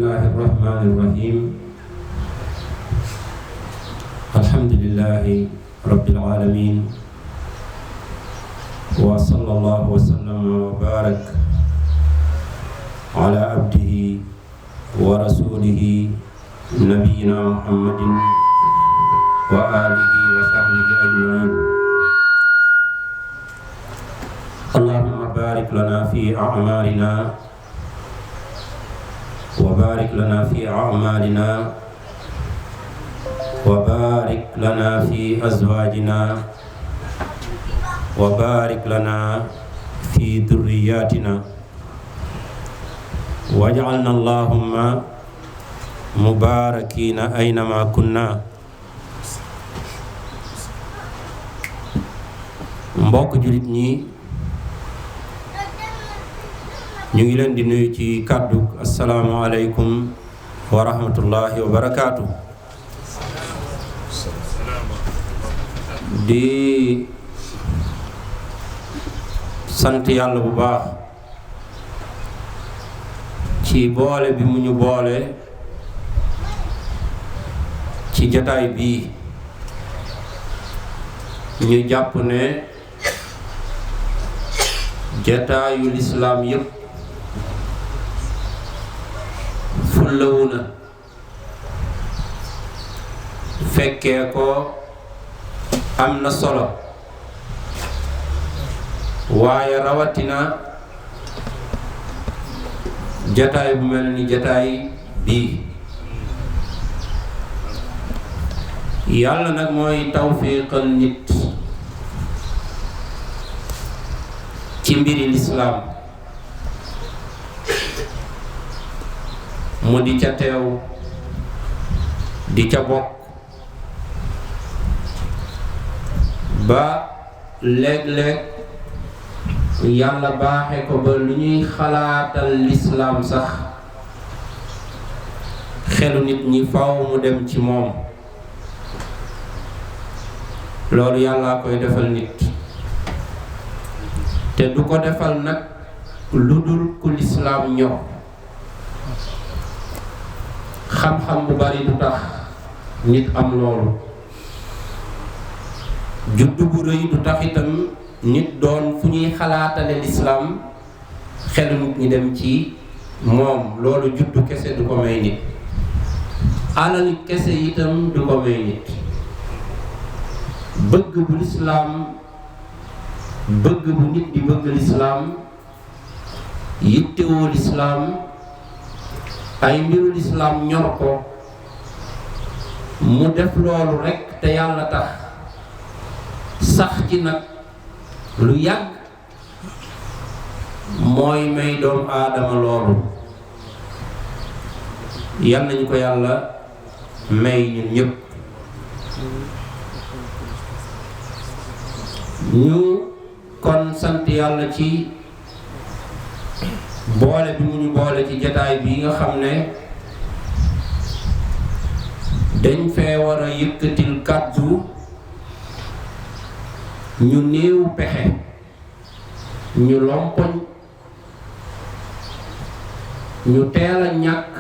الله الرحمن الرحيم الحمد لله رب العالمين وصلى الله وسلم وبارك على عبده ورسوله نبينا محمد وآله وصحبه أجمعين. اللهم بارك لنا في أعمالنا وبارك لنا في أعمالنا وبارك لنا في أزواجنا وبارك لنا في ذرياتنا واجعلنا اللهم مباركين أينما كنا. mbokk julit ñi ñu ngi leen di nuyu ci kàddu assalaamu alaykum wa rahmatullahi wa barakaatu. di sant yàlla bu baax ci boole bi mu ñu boole ci jataay bii ñu jàpp ne jataayu lislaam yépp fullawu na fekkee ko am na solo waaye rawatina jataay bu mel ni jataay bii yàlla nag mooy tawfiiqal nit ci mbiri lislaam mu di ca teew di ca bokk ba léeg-léeg yàlla baaxe ko ba lu ñuy xalaatal lislaam sax xelu nit ñi faw mu dem ci moom. loolu yàlla koy defal nit te du ko defal nag lu dul ku lislaam ñor. xam-xam bu bari du tax nit am loolu, juddu bu rëy du tax itam nit doon fu ñuy xalaatale lislaam xelu nit ñi dem ci moom. loolu juddu kese du ko may nit, alal kese itam du ko may nit. bëgg bu lislaam bëgg bu nit di bëgg lislaam yittewoo lislaam ay mbiru lislaam ñor ko mu def loolu rekk te yàlla tax sax ci nag lu yàgg mooy may doomu aadama loolu. yal nañu ko yàlla may ñun ñépp. ñu kon sant yàlla ci boole bi mu ñu boole ci jataay bi nga xam ne dañ fee war a yëkkatil kàddu ñu néew pexe, ñu lompoñ, ñu teel a ñàkk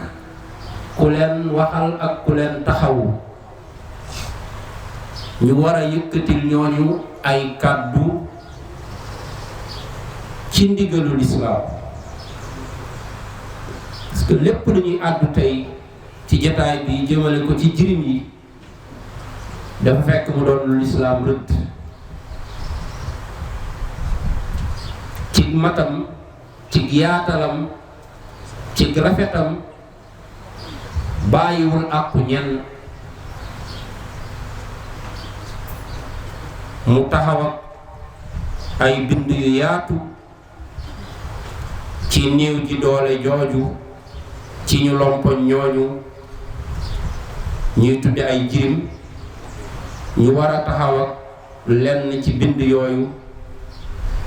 ku leen waxal ak ku leen taxawu. ñu war a yëkkatil ñooñu ay kàddu ci ndigalu lislaam, parce que lépp lu ñuy àddu tey ci jataay bi jëmale ko ci jirim yi dafa fekk mu doon lu lislaam rëdd ci matam, ci yaatalam, ci rafetam, bàyyiwul àqu ñenn. mu taxaw ak ay bind yu yaatu ci néew ji doole jooju, ci ñu lompoñ ñooñu ñuy tudde ay jirim. ñu war a taxaw ak lenn ci bind yooyu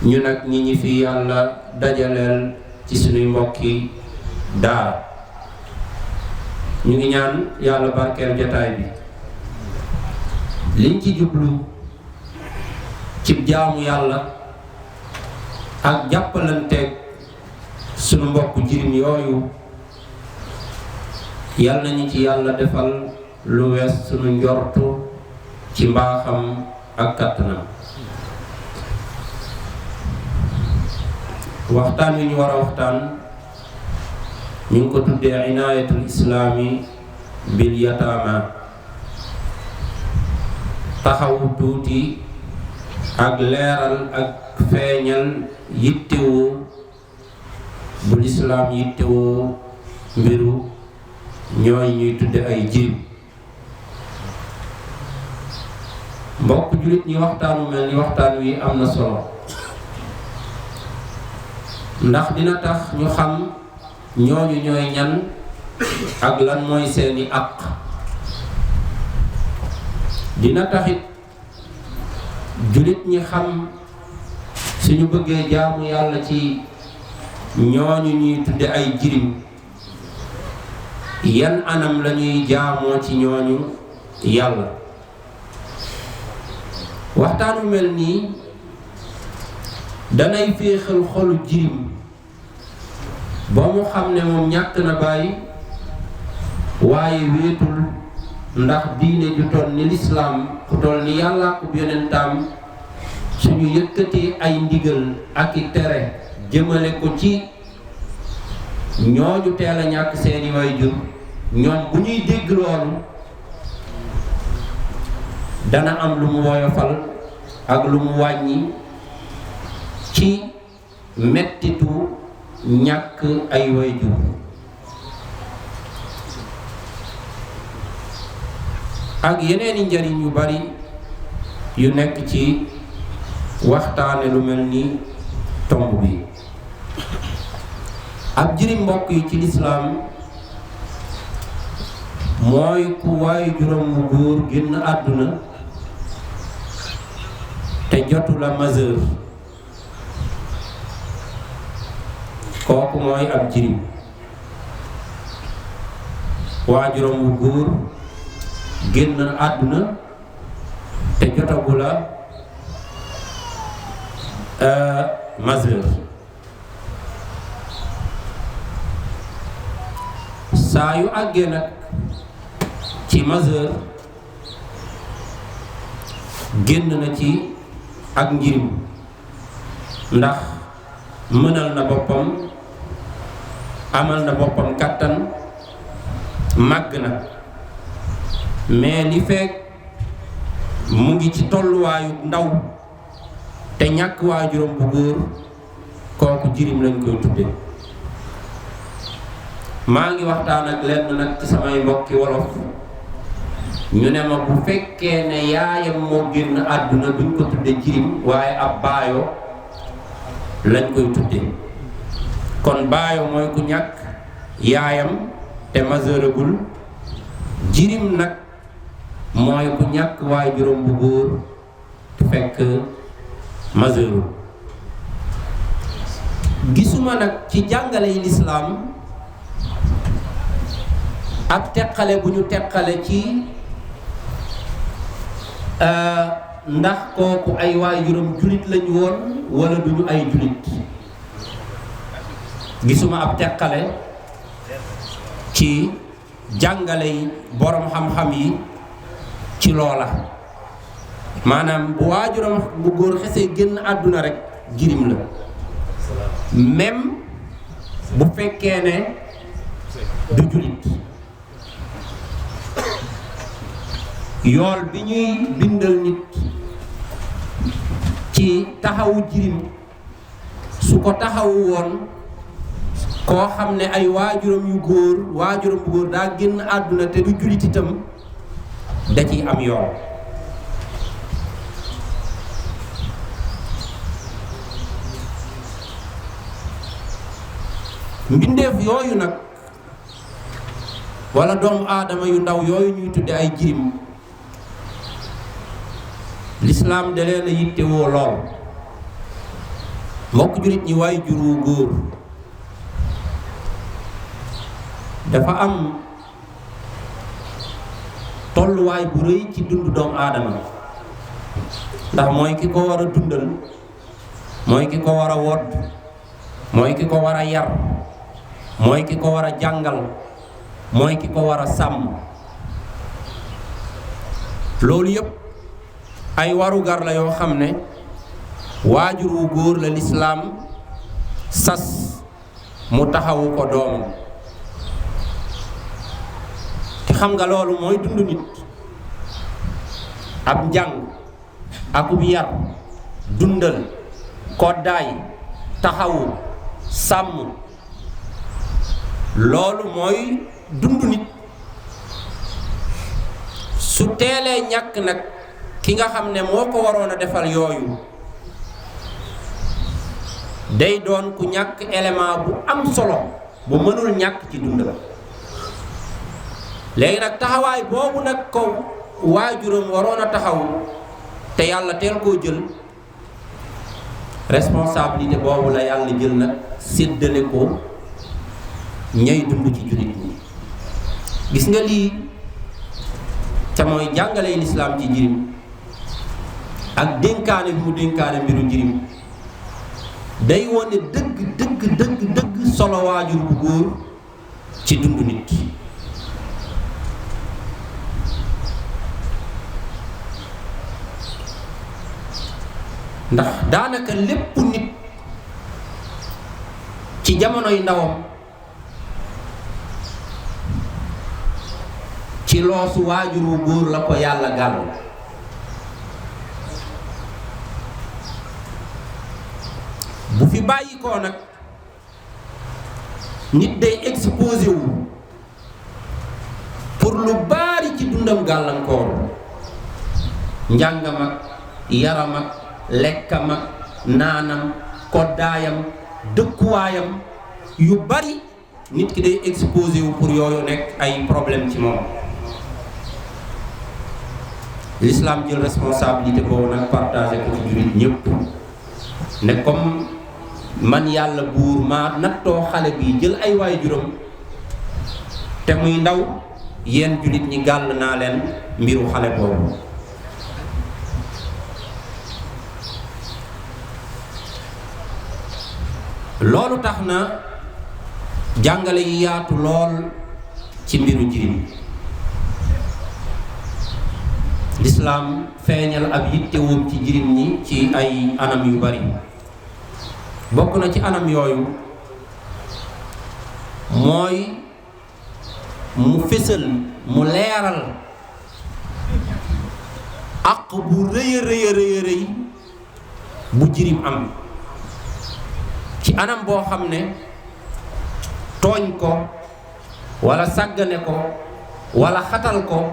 ñu nag ñi fi yàlla dajaleel ci suñuy mbokki daara. ñu ngi ñaan yàlla barkeel jataay bi. liñ ci jublu ci jaamu yàlla ak jàppalanteeg sunu mbokk jirim yooyu yal nañu ci yàlla defal lu wees sunu njortu ci mbaaxam ak kàttanam. waxtaan wi ñu war a waxtaan ñu ngi ko tuddee inaayatul islaami bil yataama, taxawu tuuti ak leeral ak feeñal yittewoo bu lislaam yittewoo mbiru ñooy ñuy tudde ay jirim. mbokk jullit ñi, waxtaanu mel ni waxtaan wi am na solo ndax dina tax ñu xam ñooñu ñooy ñan ak lan mooy seeni àq. dina taxit jullit ñi xam suñu bëggee jaamu yàlla ci ñooñu ñuy tudde ay jirim yan anam lañuy jaamoo ci ñooñu yàlla. waxtaanu mel nii danay féexal xolu jirim ba mu xam ne moom ñàkk na bàyyi waaye wéetul, ndax diine ju toll ni lislaam ku toll ni yàlla ak yonentam suñu yëkkati ay ndigal ak i tere jëmale ko ci ñooñu teel a ñàkk seeni waajur, ñoom bu ñuy dégg loolu dana am lu mu woyofal ak lu mu wàññi ci mettitu ñàkk ay waajur. ak yeneeni njariñ yu bari yu nekk ci waxtaane lu mel ni tomb bi. ab jirim mbokk yi ci lislaam mooy ku waajuram wu góor génn àdduna te jotu la majeur, kooku mooy ab jirim. waajuram wu góor génn àdduna te jotagu la majeur. saa yu àggee nag ci majeur génn na ci ak njirim, ndax mënal na boppam, amal na boppam kàttan, màgg na. mais li fekk mu ngi ci tolluwaayu ndaw te ñàkk waajuram bu góor, kooku jirim lañ koy tudde. maa ngi waxtaan ak lenn nag ci samay mbokki wolof, ñu ne ma bu fekkee ne yaayam moo génn àdduna duñ ko tudde jirim waaye ab baayo lañ koy tudde. kon baayo mooy ku ñàkk yaayam te majeuragul, jirim nag mooy ku ñàkk waajuram bu góor te fekk majeurul. gisuma nag ci jàngale yi lislaam ab teqale bu ñu teqale ci ndax kooku ay waajuram julit lañu woon wala duñu ay julit. gisuma ab teqale ci jàngale yi borom xam-xam yi ci loola. maanaam bu waajuram bu góor xesee génn àdduna rek jirim la, même bu fekkee ne du julit. yool bi ñuy bindal nit ci taxawu jirim su ko taxawu woon koo xam ne ay waajuram bu góor daa génn àdduna te du julit itam da ciy am yool. mbindeef yooyu nag wala doomu aadama yu ndaw yooyu ñuy tudde ay jirim, lislaam da leen a yittewoo lool. mbokk jurit ñi, waajur wu góor dafa am tolluwaay bu rëy ci dundu doomu aadama, ndax mooy ki ko war a dundal, mooy ki ko war a wodd, mooy ki ko war a yar, mooy ki ko war a jàngal, mooy ki ko war a sàmm. loolu yépp ay warugar la yoo xam ne waajur wu góor la lislaam sas mu taxawu ko doomam. te xam nga loolu mooy dund nit. ab njàng akub yar dundal koddaay taxawu sàmm loolu mooy dund nit. su teelee ñàkk nag ki nga xam ne moo ko waroon a defal yooyu day doon ku ñàkk élément bu am solo bu mënul ñàkk ci dund la. léegi nag taxawaay boobu nag ko waajuram waroon a taxaw te yàlla teel koo jël responsabilité boobu la yàlla jël nag séddale ko ñay dund ci jullit ñi. gis nga lii ca mooy jàngale lislaam ci jirim ak dénkaane bi mu dénkaane mbiru jirim day wone dëgg solo waajur bu góor ci dund nit. ndax daanaka lépp nit ci jamonoy ndawam ci loosu waajur wu góor la ko yàlla gàll. bu fi bàyyi ko nag nit day exposé wu pour lu bari ci dundam gàllankoor. njàngam ak yaram ak lekkam ak naanam koddaayam dëkkuwaayam yu bari nit ki day exposé wu pour yooyu nekk ay problème ci moom. l'islam jël responsabilité boobu nag partagé ko ci jullit ñëpp ne comme man yàlla buur maa nattoo xale bi jël ay waajuram te muy ndaw yéen jullit ñi gàll naa leen mbiru xale boobu. loolu tax na jàngale yi yaatu lool ci mbiru jirim. lislaam feeñal ab yittewoom ci jirim ñi ci ay anam yu bari. bokk na ci anam yooyu mooy mu fésal mu leeral àq bu rëy a rëy bu jirim am ci anam boo xam ne tooñ ko walla sàggane ko walla xatal ko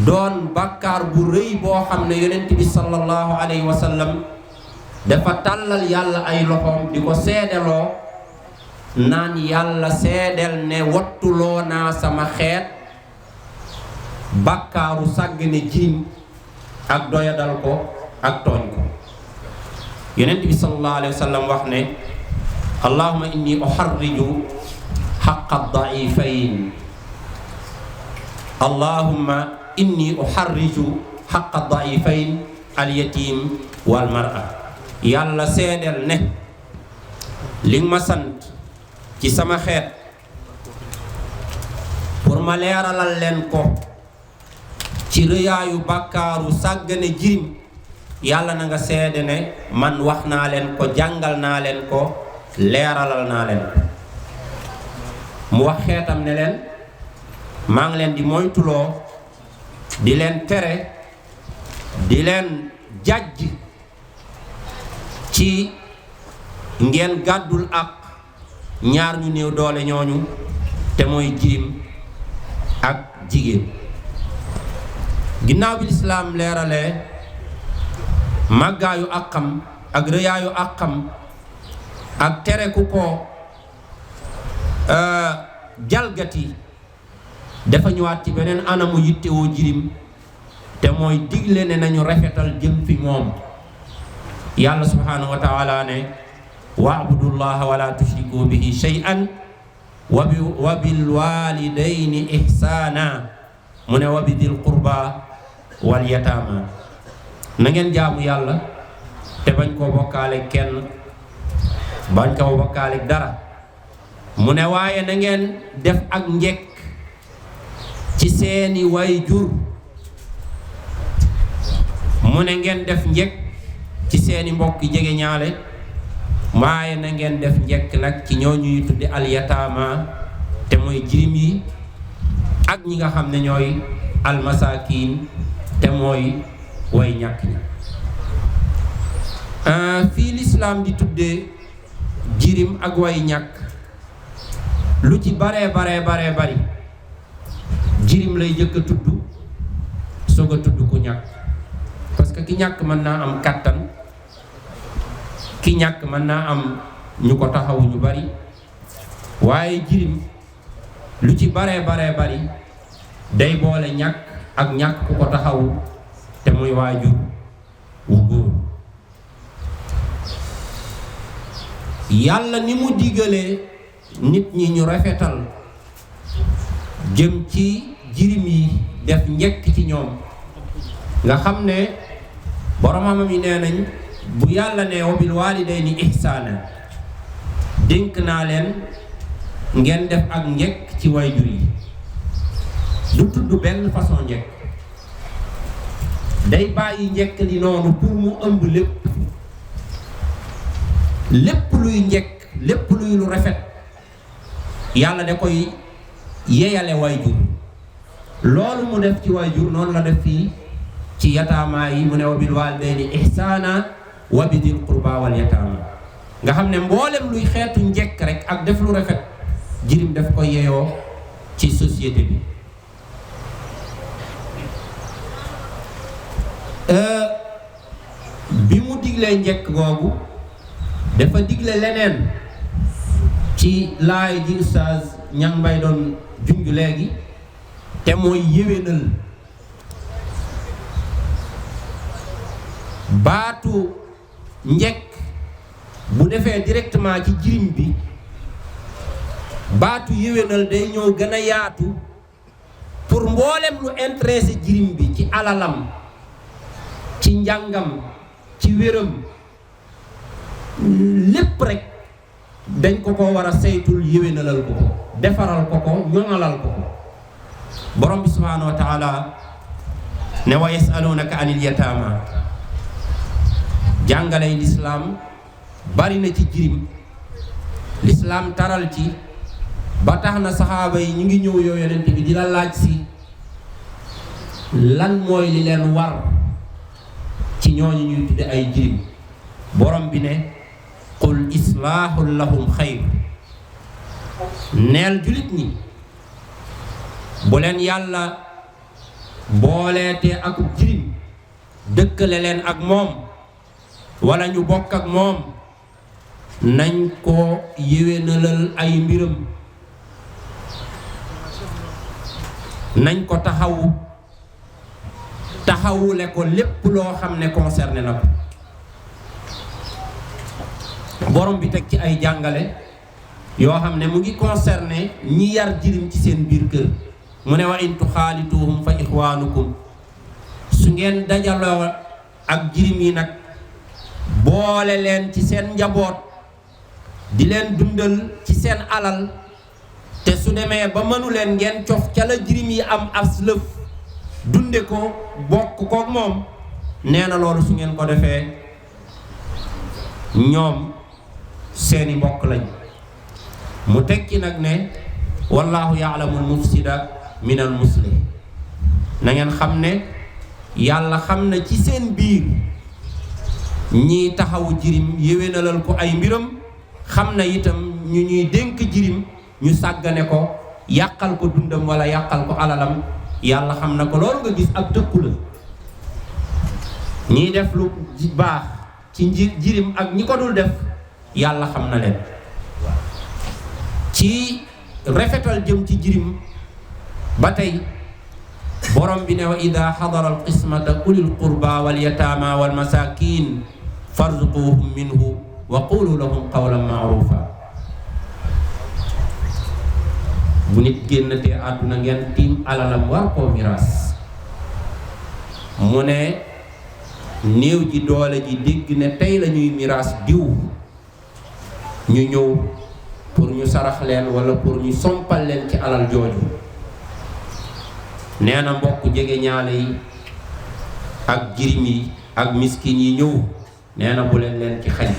doon bàkkaar bu rëy boo xam ne yonent bi sallallahu alayhi wa sallam dafa tàllal yàlla ay loxoom di ko seedeloo naan yàlla seedel ne wattuloo naa sama xeet bàkkaaru sàggane jirim ak doyadal ko ak tooñ ko. yonent bi sallallahu alayhi wa sallam wax ne allahumma inni uharriju haqqa daifayn allahumma inni uharriju haqqa daifayn alyatim wal mar'a. yàlla seedeel ne li ma sant ci sama xeet pour ma leeralal leen ko ci rëyaayu bàkkaaru sàggane jirim yàlla na nga seede ne man wax naa leen ko jàngal naa leen ko leeralal naa leen ko. mu wax xeetam ne leen maa ngi leen di moytuloo di leen tere di leen jàjj ci ngeen gàddul ak ñaar ñu néew doole ñooñu te mooy jirim ak jigéen. ginnaaw bi lislaam leeralee màggaayu àqam ak rëyaayu àqam ak tere ku ko jalgati dafa ñëwaat ci beneen anamu yittewoo jirim te mooy digle ne nañu rafetal jëm fi moom. yàlla subhanahu wa taala ne wa'budullaha wala tushriku bihi shay'an wa bil walidayni ihsana mu ne wa bi dil qurba wal yatama. na ngeen jaamu yàlla te bañ koo bokkaale kenn bañ koo bokkaale dara mu ne waaye na ngeen def ak njekk ci seeni way jur mu ne ngeen def njekk ci seeni mbokk jege ñaale waaye na ngeen def njekk nag ci ñoo ñuy tudde alyataama te mooy jirim yi ak ñi nga xam ne ñooy almasaakiin te mooy way ñàkk ñi fii lislaam di tuddee jirim ak way ñàkk lu ci baree bari jirim lay jëkk a tudd soog a tudd ku ñàkk parce que ki ñàkk mën naa am kàttan ki ñàkk mën naa am ñu ko taxawu ñu bari waaye jirim lu ci baree bari day boole ñàkk ak ñàkk ku ko taxawu te muy waajur wu góor yàlla ni mu digalee nit ñi ñu rafetal jëm ci jirim yi def njëkk ci ñoom nga xam ne boromam yi nee nañ bu yàlla ne wa bil waalidayni ihsaana dénk naa leen ngeen def ak njëkk ci waajur yi du tudd benn façon njëkk day bàyyi njëkk li noonu pour mu ëmb lépp luy njëkk lépp luy lu rafet yàlla da koy yeyale waajur loolu mu def ci waajur noonu la def fii ci yataamaa yi mu ne wa bil waalidayni ihsaana wa bidil qurba wal yataama nga xam ne mboolem luy xeetu njëkk rek ak def lu rafet jirim daf ko yeyoo ci société bi bi mu diglee njëkk googu dafa digle leneen ci laay ji Oustaz Ñang Mbay doon junj léegi te mooy yéwénal baatu njëkk bu defee directement ci jirim bi baatu yéwénal day ñëw gën a yaatu pour mboolem lu intéressé jirim bi ci alalam ci njàngam ci wéram lépp rek dañ ko war a saytul yéwénalal ko defaral ko ñoŋalal ko borom bi subhaanahu wa taala ne wa yasalunaka anil yataama jàngalay lislaam bari na ci jirim lislaam taral ci ba tax na saxaaba yi ñu ngi ñëw yow yonent bi di la laaj si lan mooy li leen war ci ñooñu ñuy tudde ay jirim borom bi ne qul islaahul lahum xayr neel julit ñi bu leen yàlla booleetee ak jirim dëkkale leen ak moom wala ñu bokk ak moom nañ ko yéwénalal ay mbiram nañ ko taxawule ko lépp loo xam ne concerné na ko borom bi teg ci ay jàngale yoo xam ne mu ngi concerné ñi yar jirim ci seen biir kër mu ne wa in tuxaalituhum fa ixwaanukum su ngeen dajaloo ak jirim yi nag boole leen ci seen njaboot di leen dundal ci seen alal te su demee ba mënu leen ngeen cof ca la jirim yi am as lëf dunde ko bokk kook moom nee na loolu su ngeen ko defee ñoom seeni mbokk lañ mu tekki nag ne wallahu ya'lamul mufsida minal muslih na ngeen xam ne yàlla xam na ci seen biir ñiy taxawu jirim yéwénalal ko ay mbiram xam na itam ñu ñuy dénk jirim ñu sàggane ko yàqal ko dundam wala yàqal ko alalam yàlla xam na ko loolu nga gis ab tëkku la ñiy def lu baax ci jirim ak ñi ko dul def yàlla xam na leen ci rafetal jëm ci jirim ba tey borom bi ne wa ida xadara alqismata ulil qurba wal yataama wal masakin farzuquhum minhu wa qulu lahum qawlan ma'rufa bu nit génnatee àdduna ngeen tiim alalam war koo miraas mu ne néew ji doole ji dégg ne tey la ñuy miraas diw ñu ñëw pour ñu sarax leen wala pour ñu sompal leen ci alal jooju. nee na mbokk jege ñaale yi ak jirim yi ak miskin yi ñëw nee na bu leen ci xañ.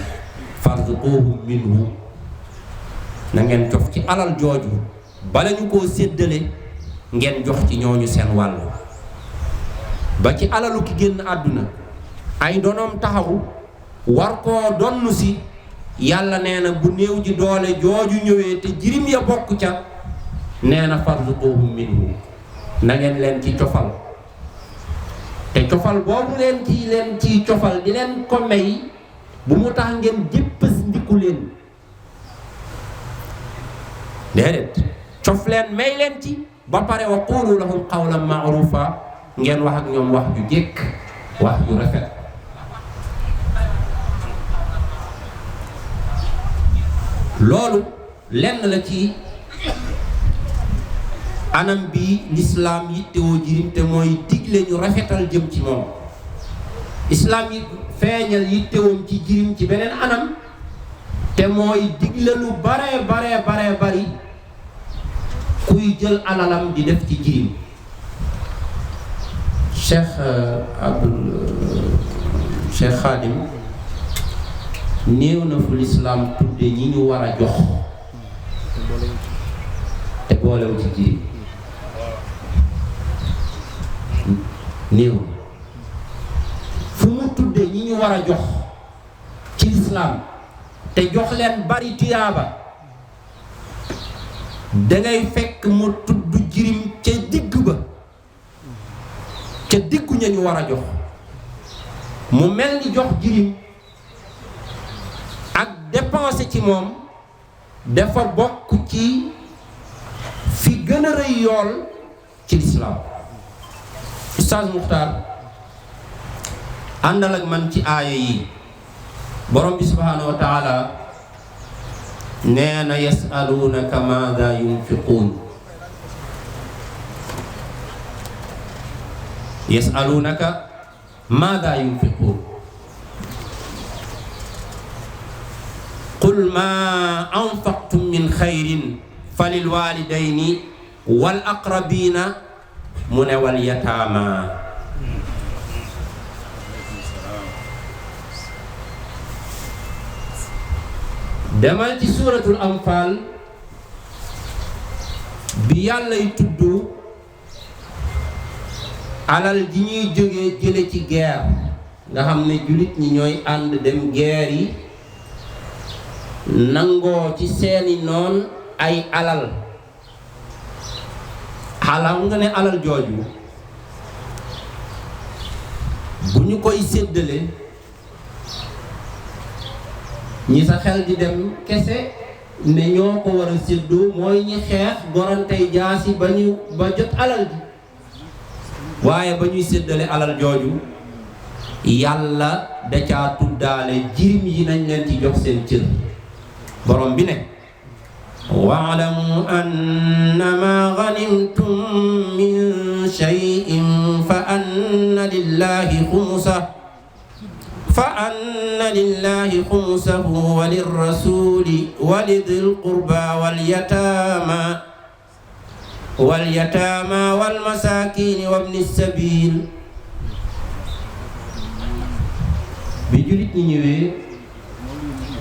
farzuquhum minhu na ngeen jox ci alal jooju bala ñu koo séddale ngeen jox ci ñooñu seen wàll. ba ci alalu ki génn àdduna ay donoom taxawu war koo donnu si yàlla nee na bu néew ji doole jooju ñëwee te jirim ya bokk ca nee na farzuquhum minhu na ngeen leen ci cofal. te cofal boobu leen ciy cofal di leen ko may bu mu tax ngeen jëppës ndiku leen déedéet cof leen may leen ci ba pare wa qulu lahum qawlan ma'rufa ngeen wax ak ñoom wax ju jekk wax ju rafet. loolu lenn la ci anam bi lislaam yittewoo jirim te mooy digle ñu rafetal jëm ci moom. islaam yi feeñal yittewoom ci jirim ci beneen anam te mooy digle lu bare bari kuy jël alalam di def ci jirim. Cheikh Khadim néew na fu lislaam tudde ñi ñu war a jox te boolewu ci jirim néew fu mu tudde ñi ñu war a jox ci lislaam te jox leen bari tuyaaba dangay fekk mu tudd jirim ca digg ba ca diggu ña ñu war a jox. mu mel ni jox jirim ak dépenser ci moom dafa bokk ci fi gën a rëy yool ci lislaam. Oustaz Muxtaar àndal ak man ci aaya yi. borom bi subhaanahu wa taala nee na yasaluunaka maada yunfiquun. yasaluunaka maada yunfiquun qul ma anfaqtum min xayrin falil walidayni wal aqrabina mu ne wal yataama. demal ci suuratul anfaal bi yàllay tudd alal ji ñuy jële ci guerre nga xam ne jullit ñi ñooy ànd dem guerre yi nangoo ci seeni noon ay alal. xalaam nga ne alal jooju bu ñu koy séddale ñi sa xel di dem kese ne ñoo ko war a séddoo mooy ñi xeex gorantey jaasi ba jot alal ji. waaye ba ñuy séddale alal jooju yàlla da caa tuddaale jirim yi nañ leen ci jox seen cër. borom bi ne wa'lamu annama ghanimtum min shay'in fa anna lillahi khumsahu wa lirrasuli wa lidhil qurba wal yataama wal masaakiini wa ibni sabiil. bi jullit ñi ñëwee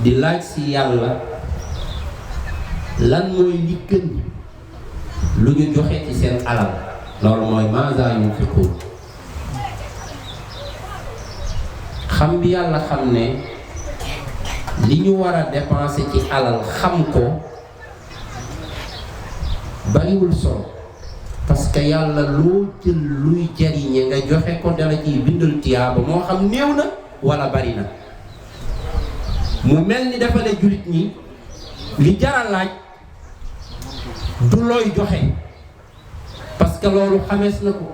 di laaj si yàlla lan mooy li gën lu ñu joxe ci seen alal loolu mooy maaza yunfiquun. xam bi yàlla xam ne li ñu war a dépenser ci alal xam ko bariwul solo parce que yàlla loo jël luy jariñe nga joxe ko dala ciy bindal tiyaaba moo xam néew na wala bari na. mu mel ni dafa ne jullit ñi li jara laaj du looy joxe parce que loolu xamees na ko.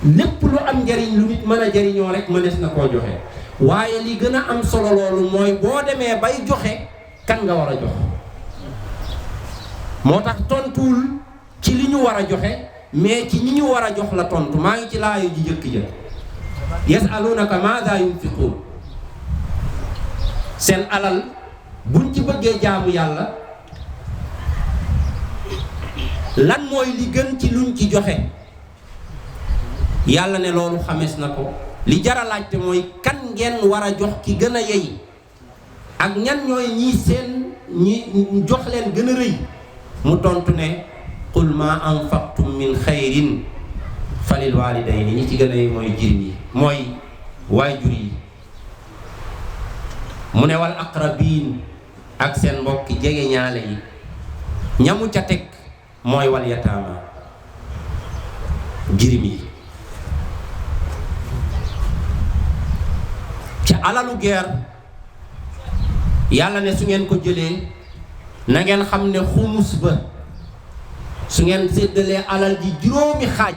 lépp lu am njariñ lu nit mën a jariñoo rek mënees na koo joxe waaye li gën a am solo loolu mooy boo demee bay joxe kan nga war a jox. moo tax tontuwul ci li ñu war a joxe mais ci ñi ñu war a jox la tontu. maa ngi ci laayu ji jëkk ja yasalunaka maada yunfiqun. seen alal buñ ci bëggee jaamu yàlla lan mooy li gën ci luñ ci joxe yàlla ne loolu xamees na ko li jara laajte mooy kan ngeen war a jox ki gën a yey ak ñan ñooy ñii seen ñi jox leen gën a rëy mu tontu ne qul ma anfaqtum min xayrin falil walidayni ñi ci gën a yey mooy jirim yi mooy waajur yi mu ne wal aqrabin ak seen mbokki jege ñaale yi ñamu ca teg mooy wal yataama jirim yi ca alalu guerre yàlla ne su ngeen ko jëlee na ngeen xam ne xumus ba su ngeen séddalee alal ji juróomi xaaj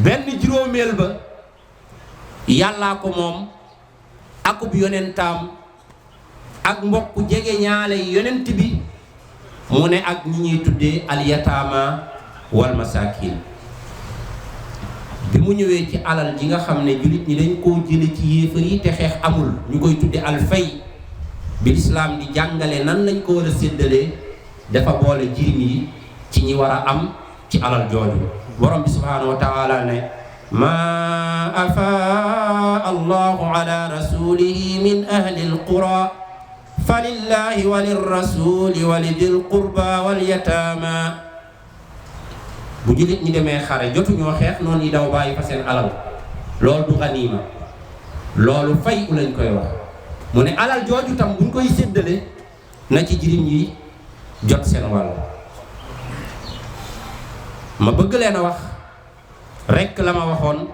benn juróomeel ba yàllaa ko moom akub yonentaam ak mbokk jege ñaale yonent bi mu ne ak ñi ñuy tuddee alyataama wal masaakin bi mu ñëwee ci alal ji nga xam ne jullit ñi dañ koo jële ci yéefar yi te xeex amul ñu koy tudde alfay bi lislaam di jàngale nan lañ ko war a séddalee dafa boole jirim yi ci ñi war a am ci alal jooju borom bi subhaanahu wa taala ne ma afaa allahu ala rasulihi min ahli alqura falillahi wa lirrasuli wa lidil qurba wal yataama bu jullit ñi demee xare jotuñoo xeex noonu yi daw bàyyi fa seen alal loolu du xaniima loolu fay u lañ koy wax mu ne alal jooju tam buñ koy séddale na ci jirim yi jot seen wàll ma bëgg leen a wax rekk la ma waxoon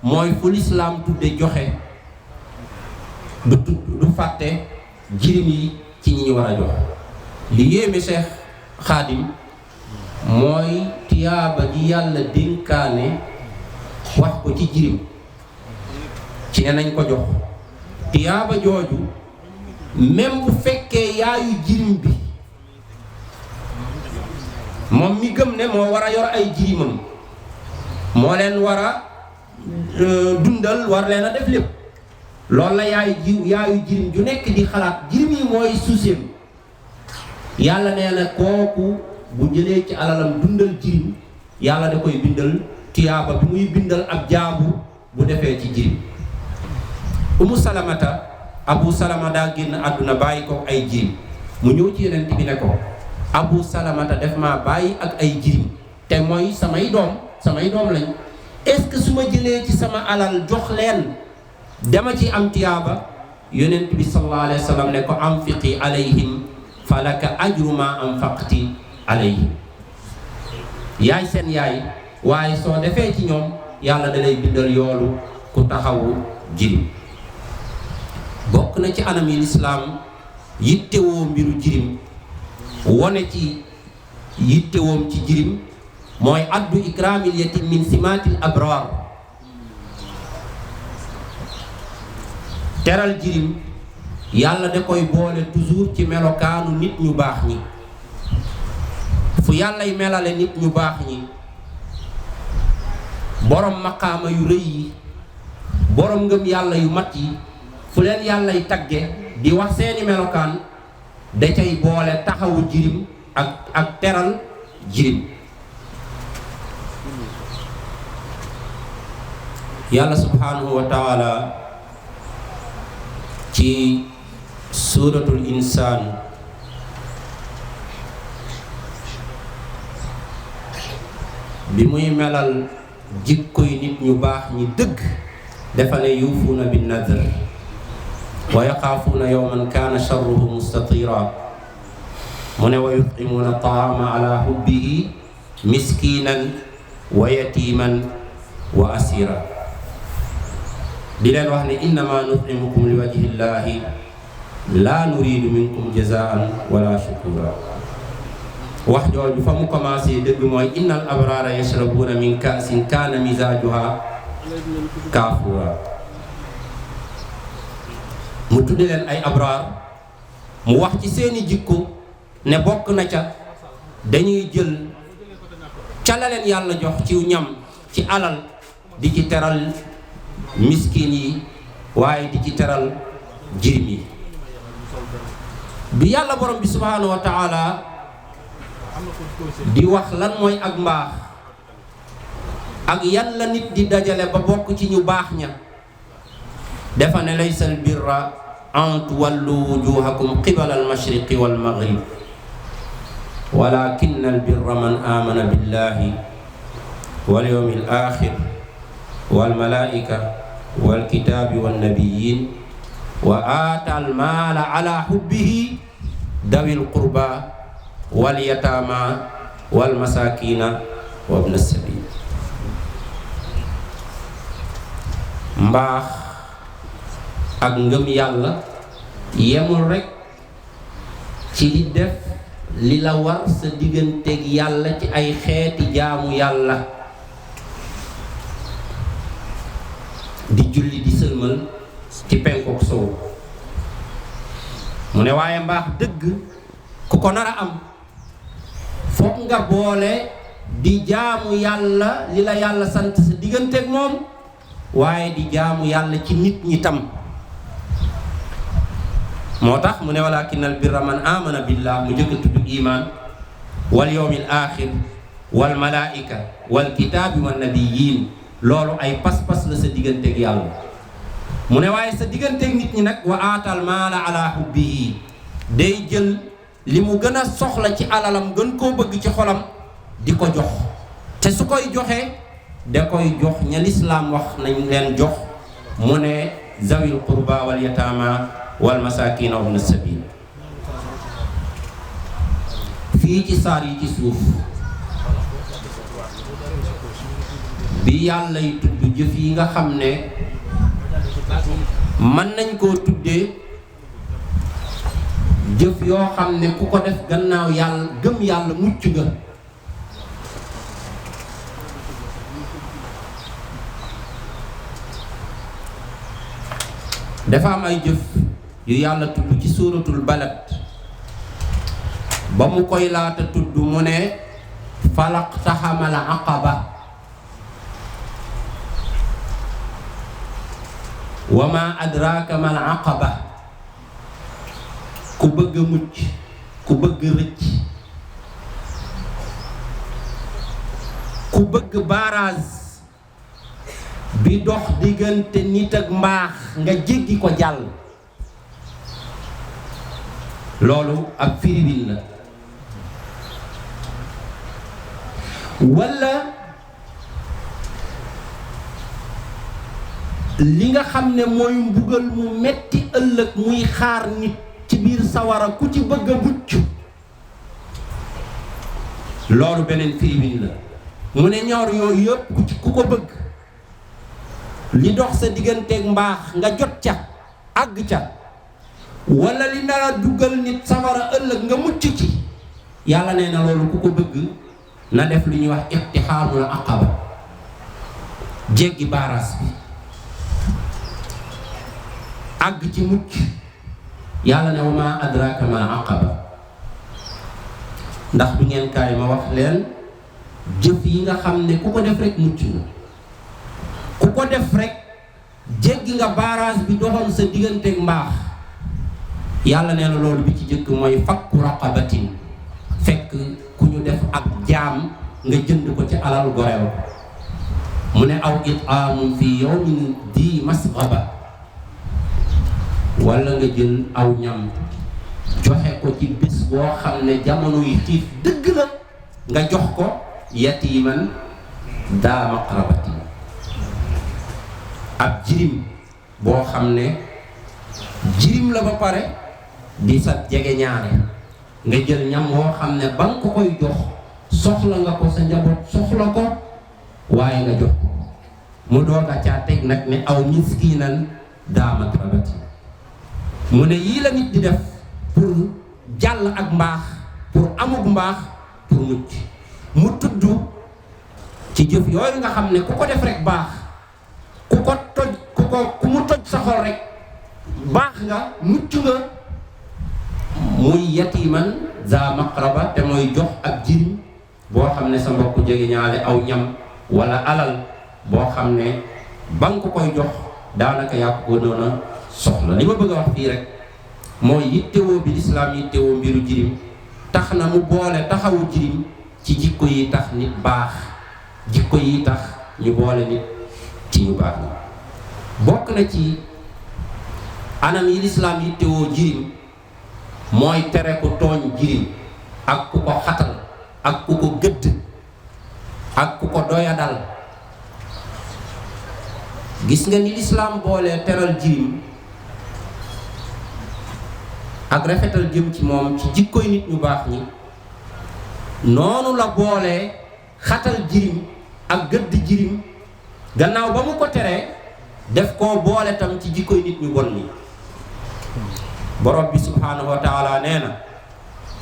mooy fu lislaam tudde joxe du fàtte jirim yi ci ñi ñu war a jox li yéeme Cheikh Xaadim mooy tiyaaba ji yàlla dénkaane wax ko ci jirim ci ne nañ ko jox tiyaaba jooju même bu fekkee yaayu jirim bi moom mi gëm ne moo war a yor ay jirimam moo leen war a dundal war leen a def lépp loolu la yaayu jirim ju nekk di xalaat jirim yi mooy suuseem yàlla nee na kooku bu jëlee ci alalam dundal jirim yàlla da koy bindal tiyaaba bi muy bindal ab jaabu bu defee ci jirim umu salamata abu salama daa génn àdduna bàyyi ko ay jirim mu ñëw ci yeneen bi ne ko abu salamata def maa bàyyi ak ay jirim te mooy samay doom lañ est-ce que su ma jëlee ci sama alal jox leen dama ci am tiyaaba yonent bi sallallahu alayhi wa sallam ne ko anfiqi alayhim falaka ajru ma anfaqti alayhim yaay seen yaay waaye soo defee ci ñoom yàlla da lay bindal yoolu ku taxawu jirim bokk na ci anam yi lislaam yittewoo mbiru jirim wone ci yittewoom ci jirim mooy addu ikraamil yatim min simaatil abraar teral jirim yàlla da koy boole toujours ci melokaanu nit ñu baax ñi fu yàllay melale nit ñu baax ñi borom maqaama yu rëy yi borom ngëm yàlla yu mat yi fu leen yàllay tagge di wax seeni melokaan da cay boole taxawu jirim ak teral jirim yàlla subhanahu wa taala ci suratul insaan bi muy melal jikkoy nit ñu baax ñi dëgg dafa ne yuufuuna bin nadr wa yaxaafuuna yawman kaana sharruhu mustatira mu ne wa yut'imuuna taama ala hubbihi miskinan wa yatiman wa asira di leen wax ne innama nut'imukum li wajhi llahi la nuridu minkum jazaan wala shukura wax jooju fa mu commencé dëgg mooy innal abraara yashrabuuna min kaasin kaana misaajuha kaafura mu tudde leen ay abraar mu wax ci seeni jikko ne bokk na ca dañuy jël ca la leen yàlla jox ci ñam ci alal di ci teral miskin yi waaye di ci teral jirim yi bi yàlla borom bi subhaanahu wa taala di wax lan mooy ak mbaax ak yan la nit di dajale ba bokk ci ñu baax ña dafa ne laysa al birra an tuwallu wujuhakum qibala al mashriqi wal maghrib walakin al birra man amana billahi wal yawmil akhir wal malaika wal kitabi wan nabiyyin wa aata al mala ala hubbihi dawil qurba wal yatama wal masakina wa ibn as-sabil. mbaax ak ngëm yàlla yemul rekk ci li def li la war sa digganteeg yàlla ci ay xeeti jaamu yàlla di julli di sëlmal ci penkook sow mu ne waaye mbaax dëgg ku ko nar a am foog nga boole di jaamu yàlla li la yàlla sant sa digganteeg moom waaye di jaamu yàlla ci nit ñi tam. moo tax mu ne walakinnal birra man amana billah mu jëkk tudd iman wal yawmil axir wal malaika wal kitaabi wan nabiyyin loolu ay pas-pas la sa digganteeg yàlla. mu ne waaye sa digganteeg nit ñi nag wa aatal maala ala hubbihi day jël li mu gën a soxla ci alalam gën koo bëgg ci xolam di ko jox te su koy joxee da koy jox ña lislaam wax nañ leen jox mu ne zawil qurba wal yatama wal masaakin wa ibn sabil. fii ci saar yi ci suuf bi yàlla yi tudd jëf yi nga xam ne mën nañ koo tuddee jëf yoo xam ne ku ko def gannaaw yàlla gëm yàlla mucc nga. dafa am ay jëf yu yàlla tudd ci suuratul balad ba mu koy laata tudd mu ne falaqtahamal aqaba wa ma adraka mal aqaba. ku bëgg mucc ku bëgg rëcc ku bëgg baaraas bi dox diggante nit ak mbaax nga jéggi ko jàll. loolu ab firiwin la. walla li nga xam ne mooy mbugal mu metti ëllëg muy xaar nit ci biir sawara ku ci bëgg a mucc. loolu beneen firiwin la. mu ne ñoor yooyu yëpp ku ko bëgg li dox sa digganteeg mbaax nga jot ca àgg ca walla li nar a duggal nit sawara ëllëg nga mucc ci yàlla nee na loolu ku ko bëgg na def lu ñuy wax iqtihaamul aqaba jéggi baaraas bi àgg ci mucc. yàlla ne wa ma adraka mal aqaba. ndax du ngeen kaay ma wax leen jëf yi nga xam ne ku ko def rek mucc na ku ko def rek jéggi nga baaraas bi doxoon sa digganteeg mbaax. yàlla nee na loolu bi ci jëkk mooy fakku raqabatin fekk ku ñu def ak jaam nga jënd ko ci alal goreel ko. mu ne aw it'aamun fi yawmin di masghaba walla nga jël aw ñam joxe ko ci bis boo xam ne jamono yi xiif dëgg la nga jox ko yatiiman daa maqrabati ab jirim boo xam ne jirim la ba pare di sa jege ñaare nga jël ñam woo xam ne ba nga ko koy jox soxla nga ko sa njaboot soxla ko waaye nga jox ko mu doog a caa teg nag ne aw miskiinan daa maqrabati. mu ne yii la nit di def pour jàll ak mbaax pour amug mbaax pour mucc. mu tudd ci jëf yooyu nga xam ne ku ko def rek baax ku ko toj ku mu toj sa xol rek baax nga mucc nga. muy yatiman za maqraba te mooy jox ak jirim boo xam ne sa mbokk jege ñaale aw ñam wala alal boo xam ne ba nga ko koy jox daanaka yaa ko doon a soxla. li ma bëgg a wax fii rek mooy yittewoo bi lislaam yittewoo mbiru jirim tax na mu boole taxawu jirim ci jikko yi tax nit baax, jikko yi tax ñu boole nit ci ñu baax ni. bokk na ci anam yi lislaam yittewoo jirim mooy tere ku tooñ jirim ak ku ko xatal ak ku ko gëdd ak ku ko doyadal. gis nga ni lislaam boole teral jirim ak rafetal jëm ci moom ci jikkoy nit ñu baax ñi, noonu la boole xatal jirim ak gëdd jirim gannaaw ba mu ko teree def koo boole tam ci jikkoy nit ñu bon ñi. borom bi subhaanahu wa taala nee na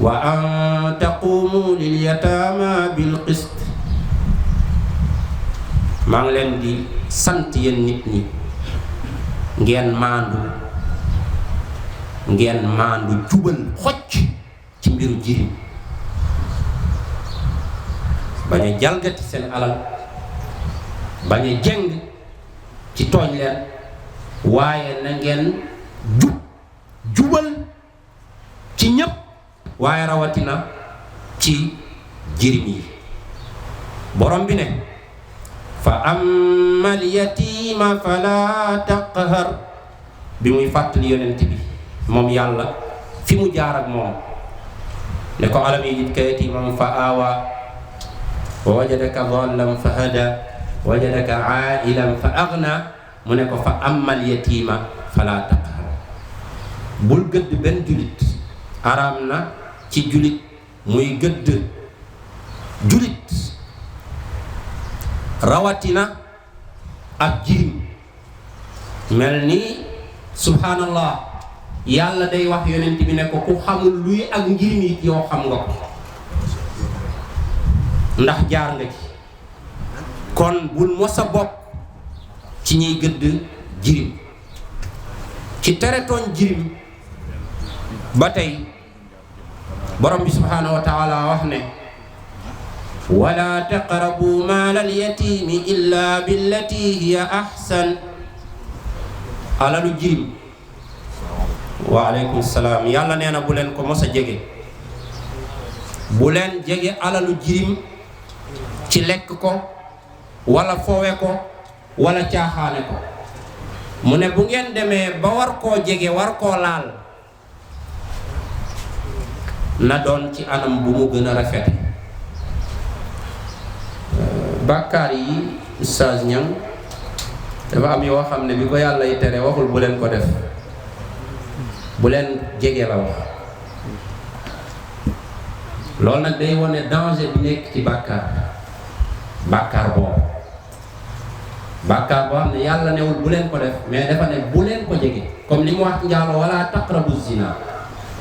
wa an taqumu lil yataama bil qist. maa ngi leen di sant yéen nit ñi ngeen maandu jubal xocc ci mbiru jirim, bañ a jalgati seen alal, bañ a jeng ci tooñ leen, waaye na ngeen jubal ci ñépp, waaye rawatina ci jirim yi. borom bi ne fa ammal yatiima fala taqhar, bi muy fàttali yonent bi moom yàlla fi mu jaar ak moom ne ko alam yajidka yatiiman fa aawaa wa wajadaka daallan fa hadaa wa wajadaka aa'ilan fa aghnaa, mu ne ko fa ammal yatiima fala taqhar. bul gëdd benn julit, araam na ci julit muy gëdd julit, rawatina ak jirim. mel ni subhanallah, yàlla day wax yonent bi ne ko ku xamul luy ak njirim yi yow xam nga ko ndax jaar nga ci. kon bul mos a bokk ci ñiy gëdd jirim. ci tere tooñ jirim ba tey borom bi subhaanahu wa taala wax ne wala taqrabu maalal yatiimi illa billati hiya ahsan. alalu jirim, waaleykum salaam, yàlla nee na bu leen ko mos a jege, bu leen jege alalu jirim ci lekk ko wala foowe ko wala caaxaane ko. mu ne bu ngeen demee ba war koo jege war koo laal, na doon ci anam bu mu gën a rafet. bàkkaar yi Oustaz Niang dafa am yoo xam ne bi ko yàlla yi tere waxul bu leen ko def, bu leen jege la wax. loolu nag day wone danger bi nekk ci bàkkaar boobu xam ne yàlla newul bu leen ko def, mais dafa ne bu leen ko jege, comme li mu wax njaalo wala taqrabu zina.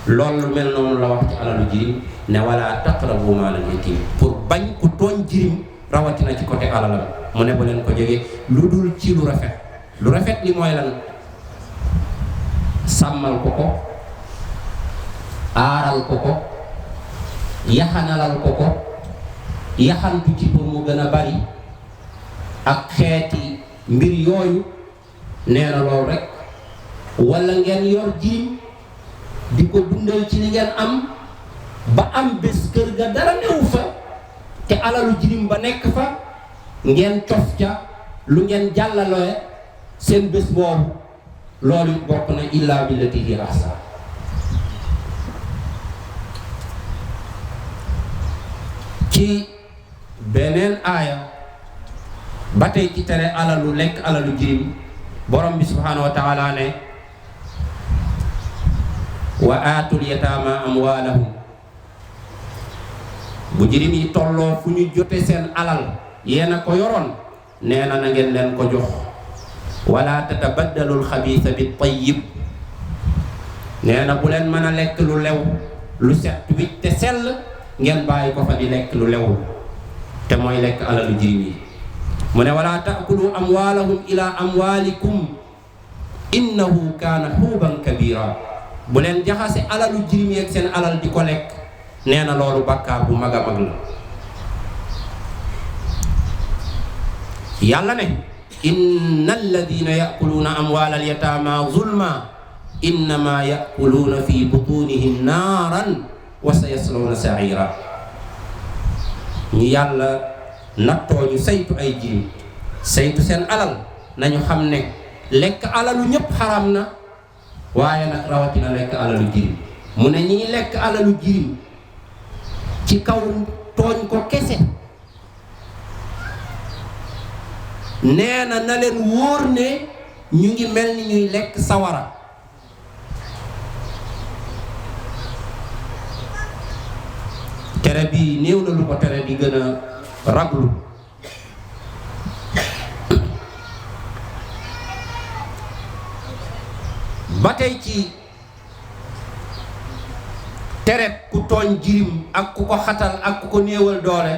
loolu mel noonu la wax ci alalu jirim ne wala taqrabu maalal yatim, pour bañ ku tooñ jirim rawatina ci côté alalam. mu ne bu leen ko jege lu dul ci lu rafet. lu rafet li mooy lan? sàmmal ko ko, aaral ko ko, yaxanalal ko ko, yaxantu ci pour mu gën a bari ak xeeti mbir yooyu. nee na loolu rek. wala ngeen yor jirim di ko dundal ci li ngeen am ba am bés kër ga dara newu fa te alalu jirim ba nekk fa, ngeen cof ca lu ngeen jàllaloo seen bés boobu. loolu it bokk na illa billati hiya ahsan. ci beneen aaya ba tey ci tere alalu lekk alalu jirim, borom bi subhaanahu wa taala ne wa aatul yataama amwaalahum. bu jirim yi tolloo fu ñu jote seen alal, yéen a ko yoroon, nee na ngeen leen ko jox. wala tatabaddalu alxabiisa bi tayyib, nee na bu leen mën a lekk lu lew lu set wicc te sell ngeen bàyyi ko fa di lekk lu lewul te mooy lekk alalu jirim yi. mu ne wala taakulu amwaalahum ila amwaalikum innahu kaana xuuban kabira. bu leen jaxase alalu jirim yi ak seen alal di ko lekk, nee na loolu bàkkaar bu mag a mag la. yàlla ne inna alladina yakuluuna amwaala alyataama zulma innama yakuluuna fi butunihim naaran wa sayaslawna saira. ñu yàlla nattoo ñu saytu ay jirim, saytu seen alal, nañu xam ne lekk alalu ñëpp xaram na, waaye nag rawatina lekk alalu jirim. mu ne ñi lekk alalu jirim ci kaw tooñ ko kese, nee na na leen wóor ne ñu ngi mel ni ñuy lekk sawara. tere bi néew na lu ko tere di gën a raglu. ba tey ci tere ku tooñ jirim ak ku ko xatal ak ku ko néewal doole,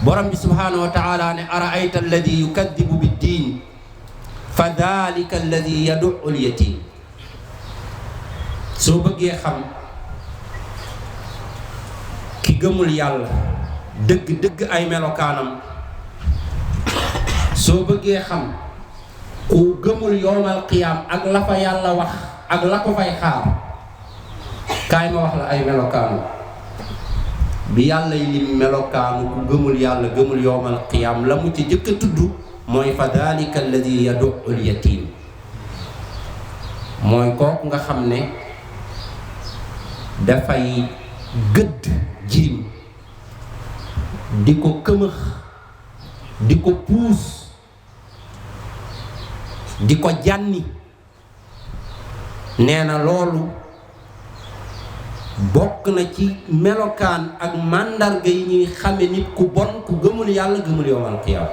borom bi subhanahu wa taala ne araayta alladi yukadibu biddin fa dalika alladi yaduu lyatim. soo bëggee xam ki gëmul yàlla dëgg-dëgg ay melokaanam, soo bëggee xam ku gëmul yowmal qiyaam ak la fa yàlla wax ak la ko fay xaar, kaay ma wax la ay melokaanu. bi yàlla yi lim melokaanu ku gëmul yàlla gëmul yowmal qiyaam, la mu ci jëkk a tudd mooy fa dalika alladi yaduu lyatim. mooy kooku nga xam ne dafay gëdd jirim, di ko këmëx, di ko puus, di ko jànni. nee na loolu bokk na ci melokaan ak màndarga yi ñuy xame nit ku bon, ku gëmul yàlla gëmul yowmal qiyaam.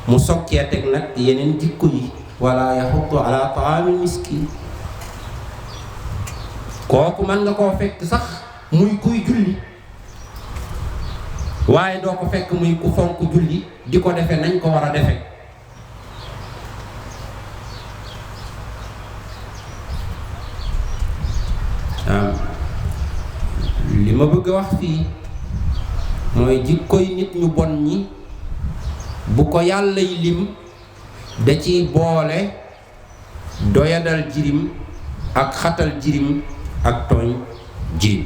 mu soccee teg nag yeneen jikko yi, wala yaxuddu ala taamil miskin. kooku mën nga koo fekk sax muy kuy julli, waaye doo ko fekk muy ku fonk julli di ko defe nañ ko war a defe. li ma bëgg a wax fii mooy jikkoy nit ñu bon ñi bu ko yàlla yi lim da ciy boole doyadal jirim ak xatal jirim ak tooñ jirim.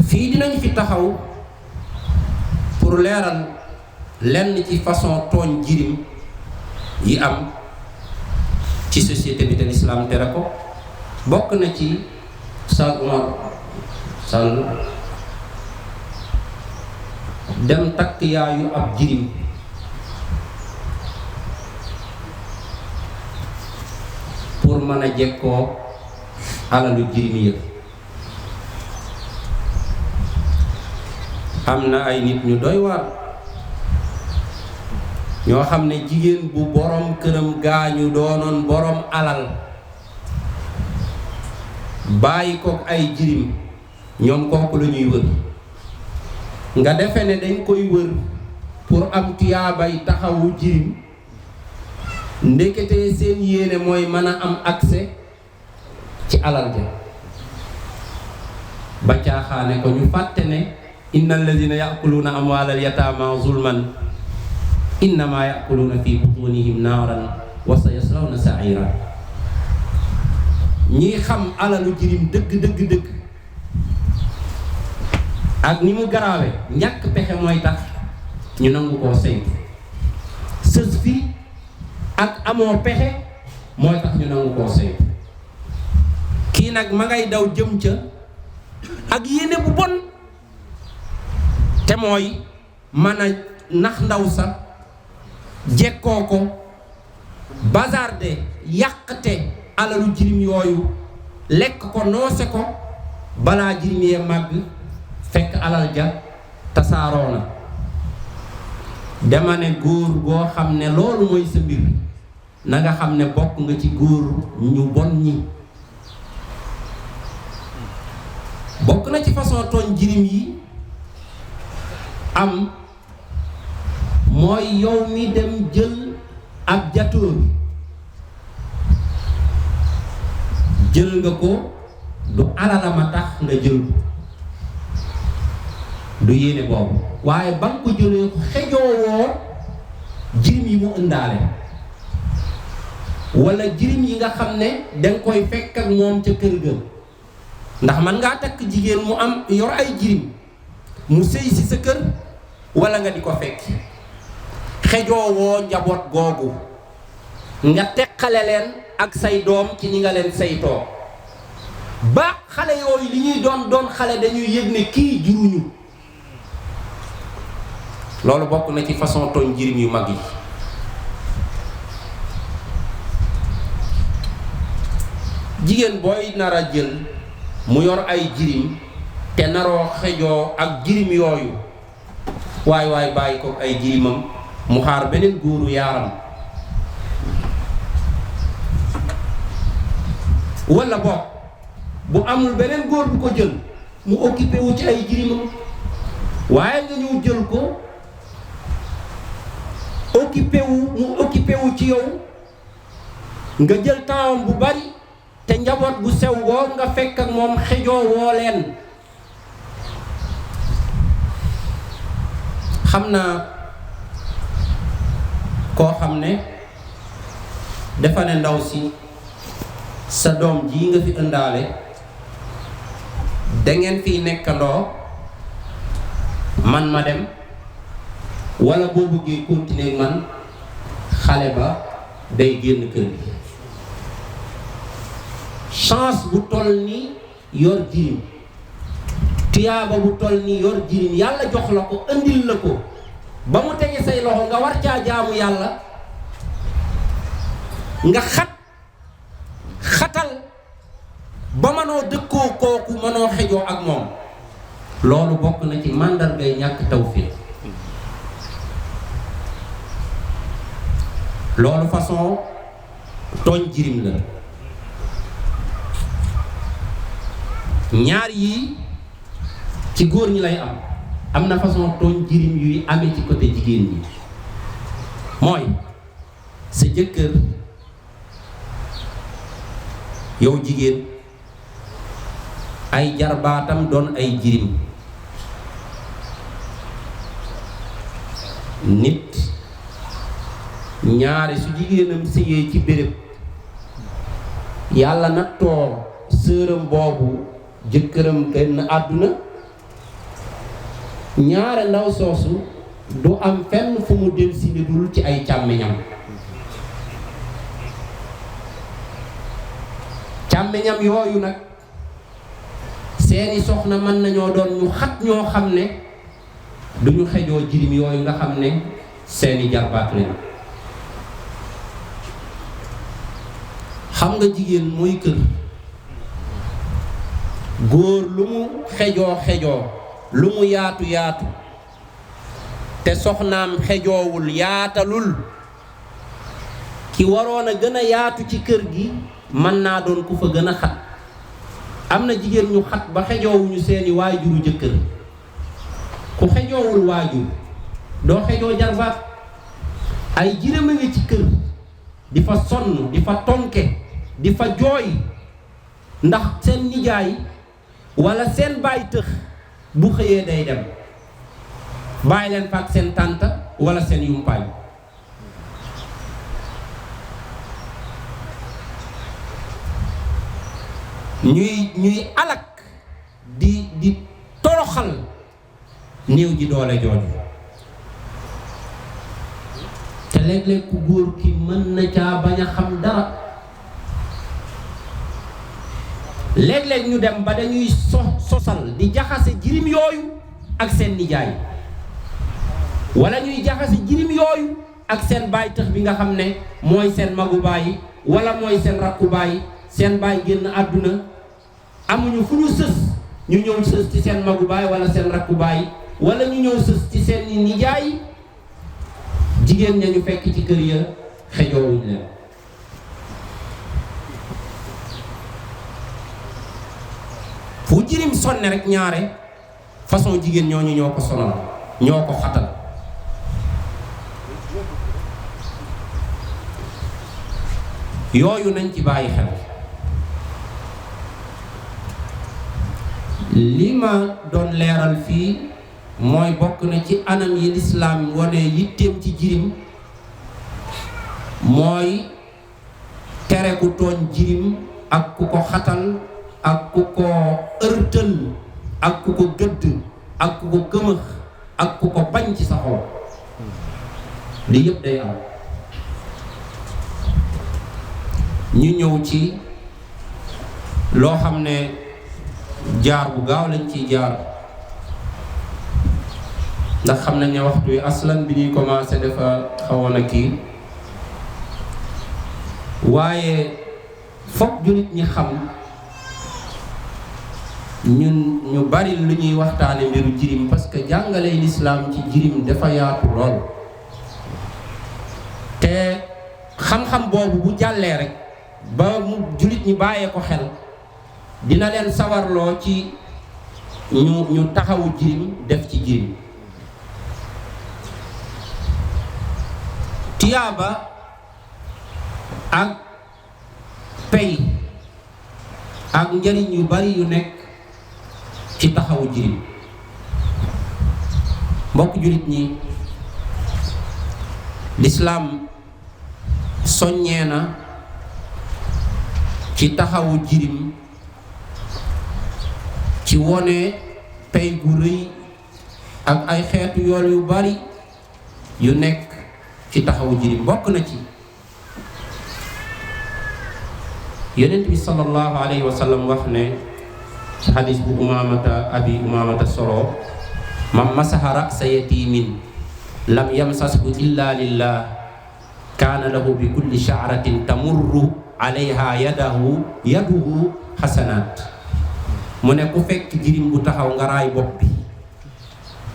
fii dinañ fi taxaw pour leeral lenn ci façon tooñ jirim yi am ci société bi te lislaam tere ko. bokk na ci Oustaz Oumar Sall dem takk yaayu ab jirim pour mën a jekkoo alalu jirim yëpp. am na ay nit ñu doy waar ñoo xam ne jigéen bu borom këram gaañu doonoon borom alal bàyyi kook ay jirim, ñoom kooku la ñuy wër. nga defe ne dañ koy wër pour am tuyaabay taxawu jirim, ndeketee seen yéene mooy mën a am accès ci alal ja ba caaxaane ko. ñu fàtte ne inna alladina yakuluuna amwaalal yataama zulman innama yakuluuna fi butunihim naaran wa sayaslawna saira. ñi xam alalu jirim dëgg ak ni mu garaawe, ñàkk pexe mooy tax ñu nangu koo saytu. sës fi ak amoo pexe mooy tax ñu nangu koo saytu. kii nag ma ngay daw jëm ca ak yéene bu bon, te mooy mën a nax ndaw sa, jekkoo ko, bazarde, yàqte alalu jirim yooyu, lekk ko, noose ko, balaa jirim yee màgg fekk alal ja tasaaroo na. dama ne góor goo xam ne loolu mooy sa mbir, na nga xam ne bokk nga ci góor ñu bon ñi. bokk na ci façon tooñ jirim yi am mooy yow mi dem jël ab jatóor, jël nga ko, du alalama tax nga jël ko, du yéene boobu, waaye ba nga ko jëlee xejoowoo yi mu ëndaale wala jirim yi nga xam ne danga koy fekk ak moom ca kër ga. ndax man ngaa takk jigéen mu am yor ay jirim mu sëy si sa kër wala nga di ko fekk xejoowoo njaboot googu nga teqale leen ak say doom ci ni nga leen saytoo ba xale yooyu li ñuy doon xale dañuy yëg ne kii juruñu. loolu bokk na ci façon tooñ jirim yu mag yi. jigéen booy nar a jël mu yor ay jirim te naroo xejoo ak jirim yooyu waay bàyyi ko ay jirimam mu xaar beneen góoru yaaram walla bokk bu amul beneen góor bu ko jël mu occupé wu ci ay jirimam waaye nga ñëw jël ko mu occupé wu ci yow nga jël temps bu bari te njaboot bu sew boo nga fekk ak moom xejoo woo leen. xam naa koo xam ne dafa ne ndaw si sa doom ji nga fi ëndaale dangeen fiy nekkandoo man ma dem walla boo bëggee continuer man xale ba day génn kër gi. chance bu toll ni yor jirim tiyaaba bu toll ni yor jirim yàlla jox la ko andil la ko ba mu tege say loxo nga war caa jaamu yàlla nga xatal ba mënoo dëkkoo kooku mënoo xejoo ak moom. loolu bokk na ci màndargay ñàkk tawfiq. loolu façon tooñ jirim la. ñaar yii ci góor ñi lay am na façon tooñ jirim yuy amee ci côté jigéen ñi. mooy sa jëkkër yow jigéen ay jarbaatam doon ay jirim. nit ñaari su jigéenam sëyee ci béréb yàlla nattoo sëram boobu jëkkëram génn àdduna ñaare ndaw soosu du am fenn fu mu del si li dul ci ay càmmiñam. càmmiñam yooyu nag seeni soxna mën nañoo doon ñu xat ñoo xam ne duñu xejoo jirim yooyu nga xam ne seeni jarbaat leen. xam nga jigéen mooy kër góor lu mu xejoo lu mu yaatu te soxnaam xejoowul yaatalul ki waroon a gën a yaatu ci kër gi mën naa doon ku fa gën a xat. am na jigéen ñu xat ba xejoowuñu seeni waajuru jëkkër. ku xejoowul waajur doo xejoo jarbaat. ay jirim a ngi ci kër di fa sonn di fa tonke di fa jooy ndax seen nijaay walla seen baay tëx bu xëyee day dem bàyyi leen fa ak seen tànta walla seen yumpaañ. ñuy alak di toroxal néew ji doole jooju. te léeg-léeg ku góor ki mën na caa bañ a xam dara. léeg-léeg ñu dem ba dañuy sosal di jaxase jirim yooyu ak seen nijaay walla ñuy jaxase jirim yooyu ak seen baay tëx bi nga xam ne mooy seen magu baay walla mooy seen rakku baay. seen baay génn àdduna amuñu fu ñu sës ñu ñëw sës ci seen magu baay walla seen rakku baay walla ñu ñëw sës ci seen nijaay. jigéen ña ñu fekk ci kër ya xejoowuñ leen. fu jirim sonne rek ñaare façon jigéen ñooñu ñoo ko sonal ñoo ko xatal. yooyu nañ ci bàyyi xel. li ma doon leeral fii mooy bokk na ci anam yi lislaam wane yitteem ci jirim mooy tere ku tooñ jirim ak ku ko xatal ak ku ko ërtël ak ku ko gëdd ak ku ko gëmëx ak ku ko bañ ci sa xol. li yëpp day am. ñu ñëw ci loo xam ne jaar bu gaaw lañ ciy jaar ndax xam nañ ne waxtu wi aslan bi ñuy commencé dafa xawoon a kii, waaye fokk jullit ñi xam ñun ñu bari lu ñuy waxtaane mbiru jirim parce que jàngale lislaam ci jirim dafa yaatu lool. te xam-xam boobu bu jàllee rek ba mu jullit ñi bàyyee ko xel dina leen sawarloo ci ñu taxawu jirim def ci jirim. tiyaaba ak pay ak njariñ yu bari yu nekk ci taxawu jirim. mbokk jullit ñi, lislaam soññee na ci taxawu jirim ci wone pay gu rëy ak ay xeetu yool yu bari yu nekk ci taxawu jirim. bokk na ci yonent bi sallallahu alayhi wa sallam wax ne ci xadis bu abi umamata solo, man masaha ra'sa yatimin lam yamsashu illa lillah kaana lahu bi kulli sha'ratin tamurru alayha yaduhu xasanaat. mu ne ku fekk jirim bu taxaw nga raay bopp bi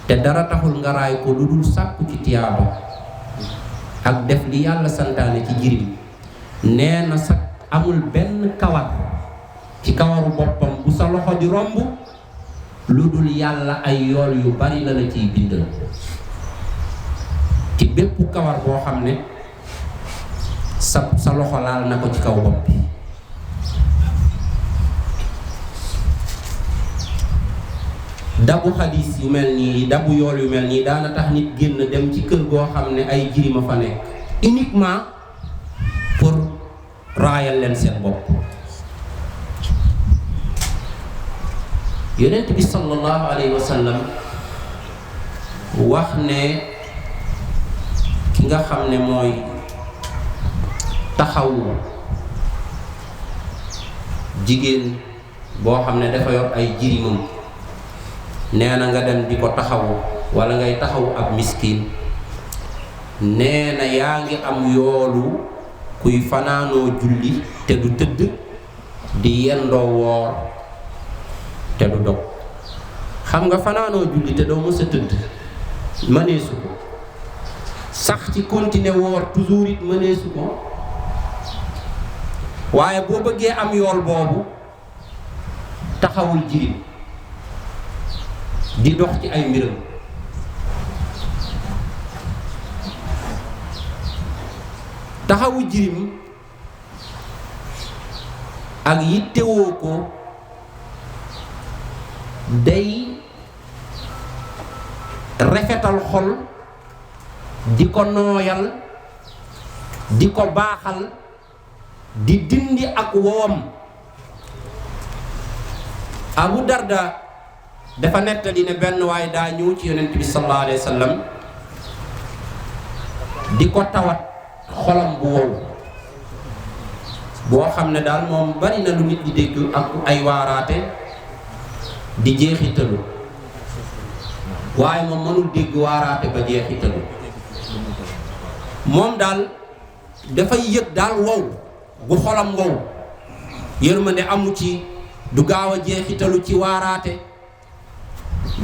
te dara taxul nga raay ko lu dul sàkku ci tiyaaba ak def li yàlla santaane ci jirim, nee na sax amul benn kawar ci kawaru boppam bu sa loxo di romb lu dul yàlla ay yool yu bari la ciy bindal ci bépp kawar boo xam ne sa loxo laal na ko ci kaw bopp bi. dabu xadiis yu mel nii, dabu yool yu mel nii daana tax nit génn dem ci kër goo xam ne ay jirima fa nekk uniquement pour raayal leen seen bopp. yonent bi sallallahu alayhi wa sallam wax ne ki nga xam ne mooy taxawu jigéen boo xam ne dafa yor ay jirimam, nee na nga dem di ko taxawu walla ngay taxawu ab miskin, nee na yaa ngi am yoolu kuy fanaanoo julli te du tëdd, di yendoo woor te du dog. xam nga fanaanoo julli te doo mës a tëdd mëneesu ko, sax ci continuer woor toujours it mëneesu ko, waaye boo bëggee am yool boobu taxawul jirim di dox ci ay mbiram. taxawu jirim ak yittewoo ko day rafetal xol, di ko nooyal, di ko baaxal, di dindi ak woom. Abu Darda dafa nettali ne benn waaye daa ñëw ci yonent bi sallallahu alayhi wa sallam di ko tawat xolam bu wow boo xam ne daal moom bari na lu nit di dégg ak ay waaraate di jeexitalu, waaye moom mënul dégg waaraate ba jeexitalu. moom daal dafay yëg daal wow bu xolam wow, yërmande amu ci, du gaaw a jeexitalu ci waaraate,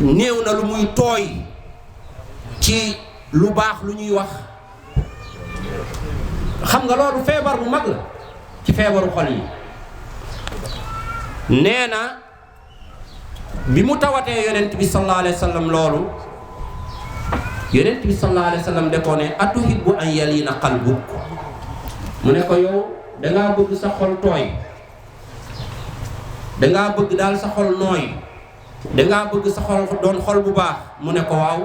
néew na lu muy tooy ci lu baax lu ñuy wax. xam nga loolu feebar bu mag la ci feebaru xol yi. nee na bi mu tawatee yonent bi sallallahu alayhi wa sallam loolu, yonent bi sallallahu alayhi wa sallam de ko ne atuhibbu an yalina qalbuk, mu ne ko yow dangaa bëgg sa xol tooy, dangaa bëgg daal sa xol nooy, dangaa bëgg sa xol doon xol bu baax. mu ne ko waaw.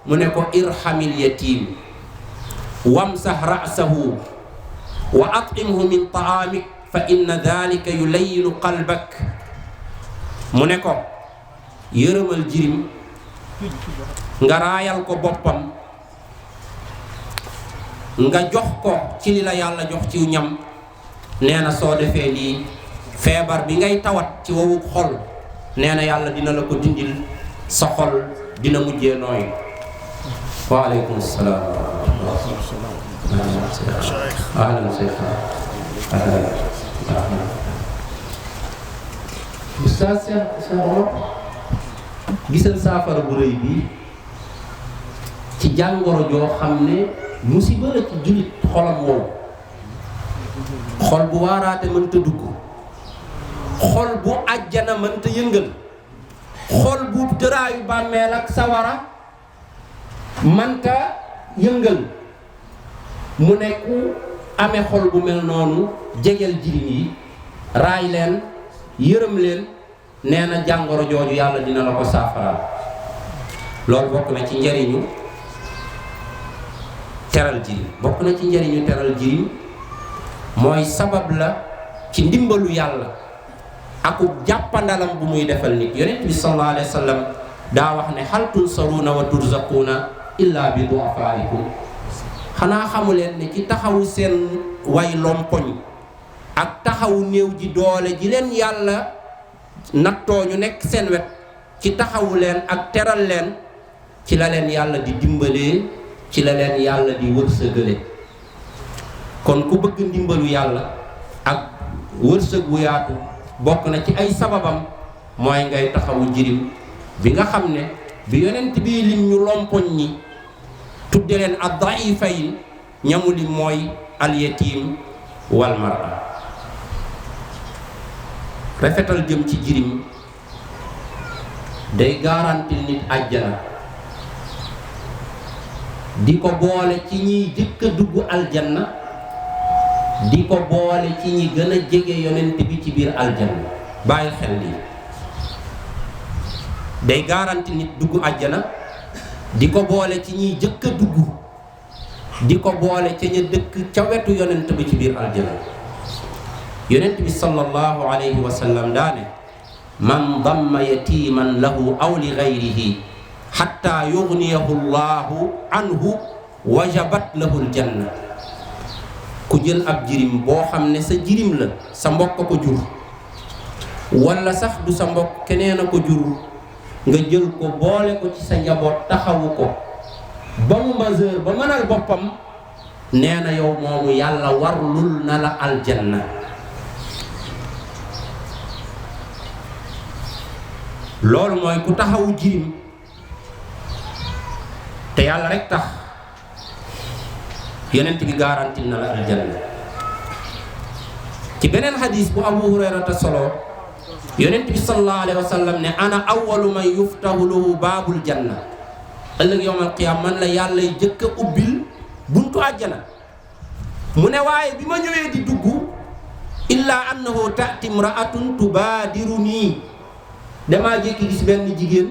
mu ne ko irhamil yatim wamsah ra'sahu wa at'imhu min ta'amik fa inna dhalika yulayinu qalbak. mu ne ko yërëmal jirim nga raayal ko boppam, nga jox ko ci li la yàlla jox ci ñam. nee na soo defee lii feebar bi ngay tawat ci wowu xol nee na yàlla dina la ko dindil, sa xol dina mujjee nooy. waaleykum salaam wa rahmatulah. Oustaz Cheikh Omar, gisal saafara bu rëy bi ci jàngoro joo xam ne musiba la ci jullit xolam wow. xol bu waaraate mënta dugg, xol bu àjjana mënta yëngal, xol bu tëraayu bàmmeel ak sawara mënta yëngal. mu nekk amee xol bu mel noonu jegeel jirim yi, raay leen, yërëm leen. nee na jàngoro jooju yàlla dina la ko saafaraal. loolu bokk na ci njariñu teral jirim. bokk na ci njariñu teral jirim mooy sabab la ci ndimbalu yàlla aku jàppandalam bu muy defal nit. yonent bi sallallahu alayhi wa sallam daa wax ne hal tunsaruuna wa turzaquuna illa bi du'afaikum. xanaa xamu leen ne ci taxawu seen way lompoñ ak taxawu néew ji doole ji leen yàlla nattoo ñu nekk seen wet, ci taxawu leen ak teral leen ci la leen yàlla di dimbalee, ci la leen yàlla di wërsëgale. kon ku bëgg ndimbalu yàlla ak wërsëg wu yaatu bokk na ci ay sababam mooy ngay taxawu jirim bi nga xam ne bi yonent bii lim ñu lompoñ ñi tudde leen ad-da'ifayn, ñamu lim mooy al-yatim wal mar'a. rafetal jëm ci jirim day garantil nit àjjana, di ko boole ci ñiy jëkk a dugg aljanna, di ko boole ci ñi gën a jege yonent bi ci biir aljanna. bàyyi xel lii, day garantil nit dugg àjjana, di ko boole ci ñiy jëkk a dugg, di ko boole ca ña dëkk ca wetu yonent bi ci biir aljanna. yonent bi sallallahu alayhi wa sallam daane man damma yatiman lahu aw li gayrihi hatta yugniyahu llahu anhu wajabat lahu aljanna. ku jël ab jirim boo xam ne sa jirim la, sa mbokk ko jur, wala sax du sa mbokk keneen a ko jur, nga jël ko boole ko ci sa njaboot taxawu ko ba mu majeur ba mënal boppam, nee na yow moomu yàlla warlul na la aljanna. loolu mooy ku taxawu jirim te yàlla rek tax, yonent bi garanti na la aljanna. ci beneen xadis bu Abu Hurayrata solo, yonent bi sallallahu alayhi wa sallam ne ana awwalu man yuftahu lahu baabul janna. ëllëg yawmal qiyaama man la yàlla jëkk a ubbil buntu àjjana. mu ne waaye bi ma ñëwee di dugg illa annahu ta'ti imra'atun tubaadiruni, damaa jékki gis benn jigéen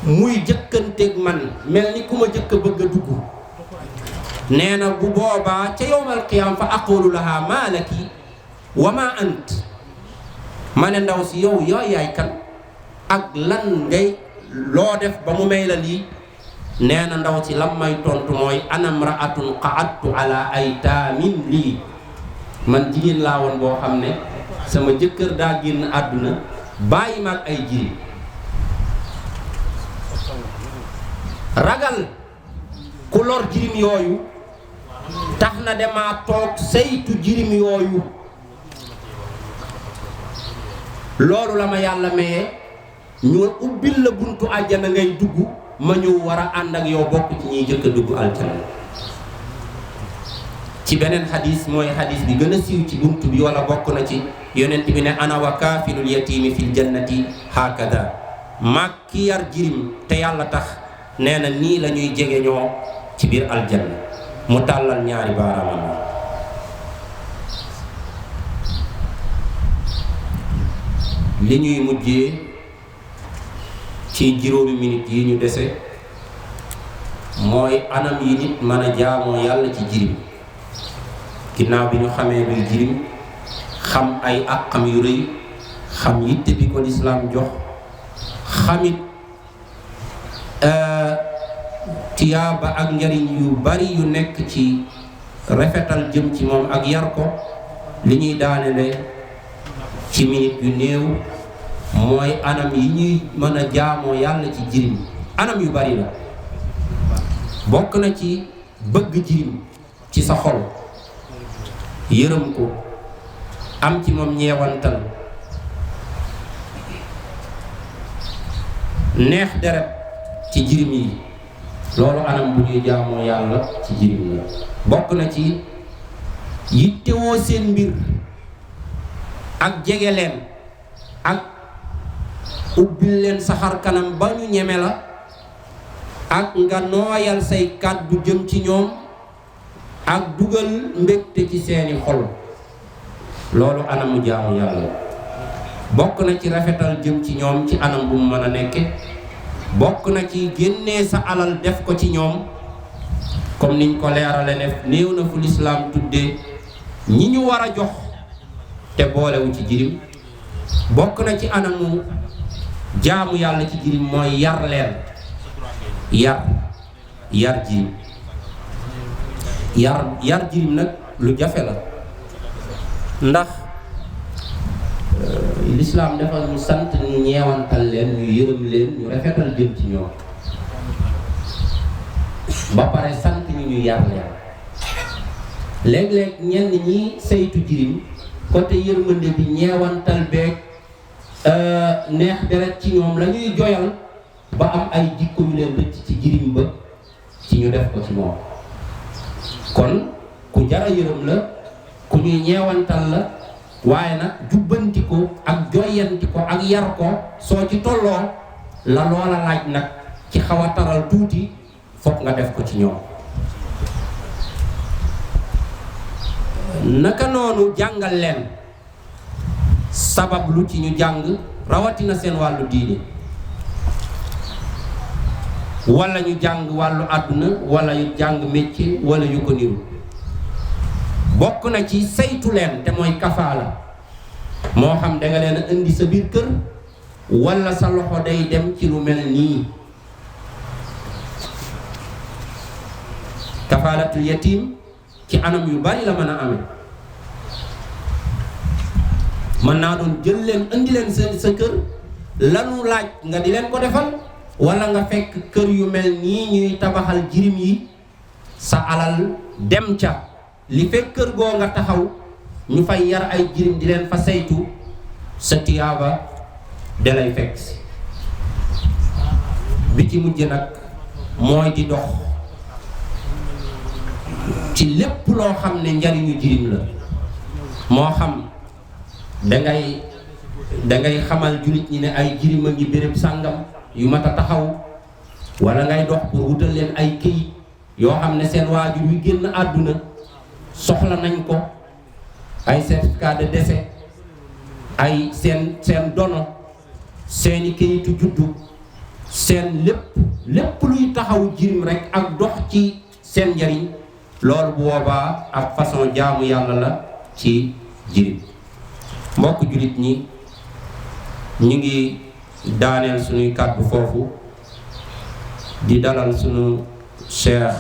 muy jëkkanteeg man mel ni ku ma jëkk a bëgg a dugg. nee na bu boobaa ca yawmal qiyaam fa aqulu laha maa laki wa maa ant. ma ne ndaw si yow yaay kan ak lan ngay loo def ba mu may la lii. nee na ndaw si lam may tontu mooy ana imra'atun qa'adtu ala aytaamin lii. man jigéen laa woon boo xam ne sama jëkkër daa génn àdduna bàyyi ma ak ay jirim. ragal ku lor jirim yooyu tax na dama toog saytu jirim yooyu. loolu la ma yàlla mayee ñu ubbil la buntu àjjana ngay dugg, ma ñëw war a ànd ak yow bokk ci ñiy jëkk a dugg aljanna. ci beneen xadis mooy xadis bi gën a siiw ci buntu bi, wala bokk na ci, yonent bi ne ana wa kaafilul yatiimi fil jannati hakada. maag ki yar jirim te yàlla tax, nee na nii la ñuy jege ñoo ci biir aljanna. mu tàllal ñaari baaraamam. li ñuy mujjee ci juróomi minute yi ñu dese mooy anam yi nit mën a jaamoo yàlla ci jirim. ginnaaw bi ñu xamee luy jirim xam ay àqam yu rëy xam yitte bi ko lislaam jox xamit tiyaaba ak njariñ yu bari yu nekk ci rafetal jëm ci moom ak yar ko. li ñuy daanele ci minute yu néew mooy anam yi ñuy mën a jaamoo yàlla ci jirim. anam yu bari la, bokk na ci bëgg jirim ci sa xol, yërëm ko, am ci moom ñeewantal, neex deret ci jirim yi. loolu anam bu ñuy jaamoo yàlla ci jirim la. bokk na ci yittewoo seen mbir ak jege leen ak ubbil leen sa xar kanam ba ñu ñeme la, ak nga nooyal say kàddu jëm ci ñoom ak dugal mbégte ci seeni xol. loolu anamu jaamu yàlla. bokk na ci rafetal jëm ci ñoom ci anam bu mu mën a nekke. bokk na ci génnee sa alal def ko ci ñoom, comme niñ ko leerale ne néew na fu lislaam tuddee ñi ñu war a jox te boolewu ci jirim. bokk na ci anamu jaamu yàlla ci jirim mooy yar leen. yar jirim. yar jirim nag lu jafe la, ndax lislaam dafa ñu sant ñu ñeewantal leen, ñu yërëm leen, ñu rafetal jëm ci ñoom, ba pare sant ñu yar leen. léeg-léeg ñenn ñi saytu jirim côté yërmande bi, ñeewantal beeg neex deret ci ñoom la ñuy joyal ba am ay jikko yu leen rëcc ci jirim ba ci ñu def ko ci moom. kon ku jara yërëm la, ku ñuy ñeewantal la, waaye nag jubbanti ko ak joyanti ko ak yar ko soo ci tolloo la loola laaj nag ci xaw a taral tuuti fokk nga def ko ci ñoom. naka noonu jàngal leen, sabab lu ci ñu jàng rawatina seen wàllu diine, wala ñu jàng wàllu àdduna, wala ñu jàng métier, wala yu ko niru. bokk na ci saytu leen te mooy kafaala. moo xam danga leen a indi sa biir kër wala sa loxo day dem ci lu mel nii. kafaalatul yatim ci anam yu bari la mën a amee. mën naa doon jël leen indi leen sa kër, lanu laaj nga di leen ko defal, wala nga fekk kër yu mel nii ñuy tabaxal jirim yi, sa alal dem ca. li fekk kër goo nga taxaw ñu fay yar ay jirim di leen fa saytu, sa tiyaaba dalay fekk si. bi ci mujj nag mooy di dox ci lépp loo xam ne njariñu jirim la. moo xam dangay xamal jullit ñi ne ay jirim a ngi béréb sàngam yu mat a taxaw, wala ngay dox pour wutal leen ay këyit yoo xam ne seen waajur wi génn àdduna soxla nañ ko, ay certificat de décès, ay seen dono, seeni këyitu juddu, seen lépp luy taxaw jirim rek ak dox ci seen njariñ. loolu bu boobaa ak façon jaamu yàlla la ci jirim. mbokk jullit ñi, ñu ngi daaneel suñuy kàddu foofu di dalal suñu cheikh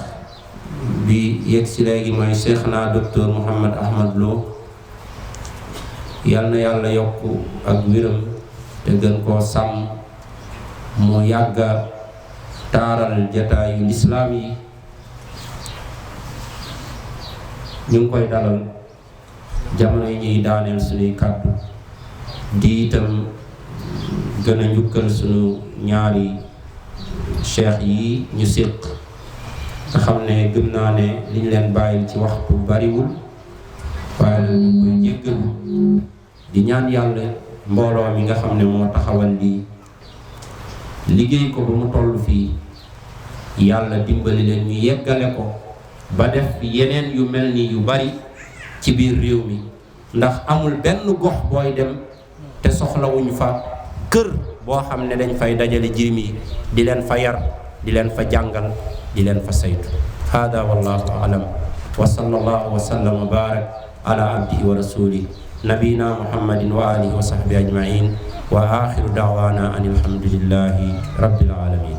bi yegg si léegi mooy cheikhna docteur Mouhammad Ahmad Lo. yal na yàlla yokk ak wéram te gën koo sàmm, mu yàgga taaral jataayu lislaam yi. ñu ngi koy dalal jamono yi ñuy daaneel suñuy kàddu, di itam gën a njukkal suñu ñaari cheikh yi ñu séq, nga xam ne gëm naa ne liñ leen bàyyil ci waxtu bariwul, waaye nag ñu koy jéggalu di ñaan yàlla mbooloo mi nga xam ne moo taxawal lii liggéey ko ba mu toll fii, yàlla dimbali leen ñu yeggale ko ba def yeneen yu mel ni yu bari ci biir réew mi. ndax amul benn gox booy dem te soxlawuñu fa kër boo xam ne dañ fay dajale jirim yi di leen fa yar, di leen fa jàngal, di leen fa saytu. hada wallahu alam. wa sallallahu wa sallam wa barak ala abdihi wa rasulih nabina muhammadin wa alihi wa sahbihi ajma'in wa akhiru da'wana anil hamdulillahi rabbil alamin.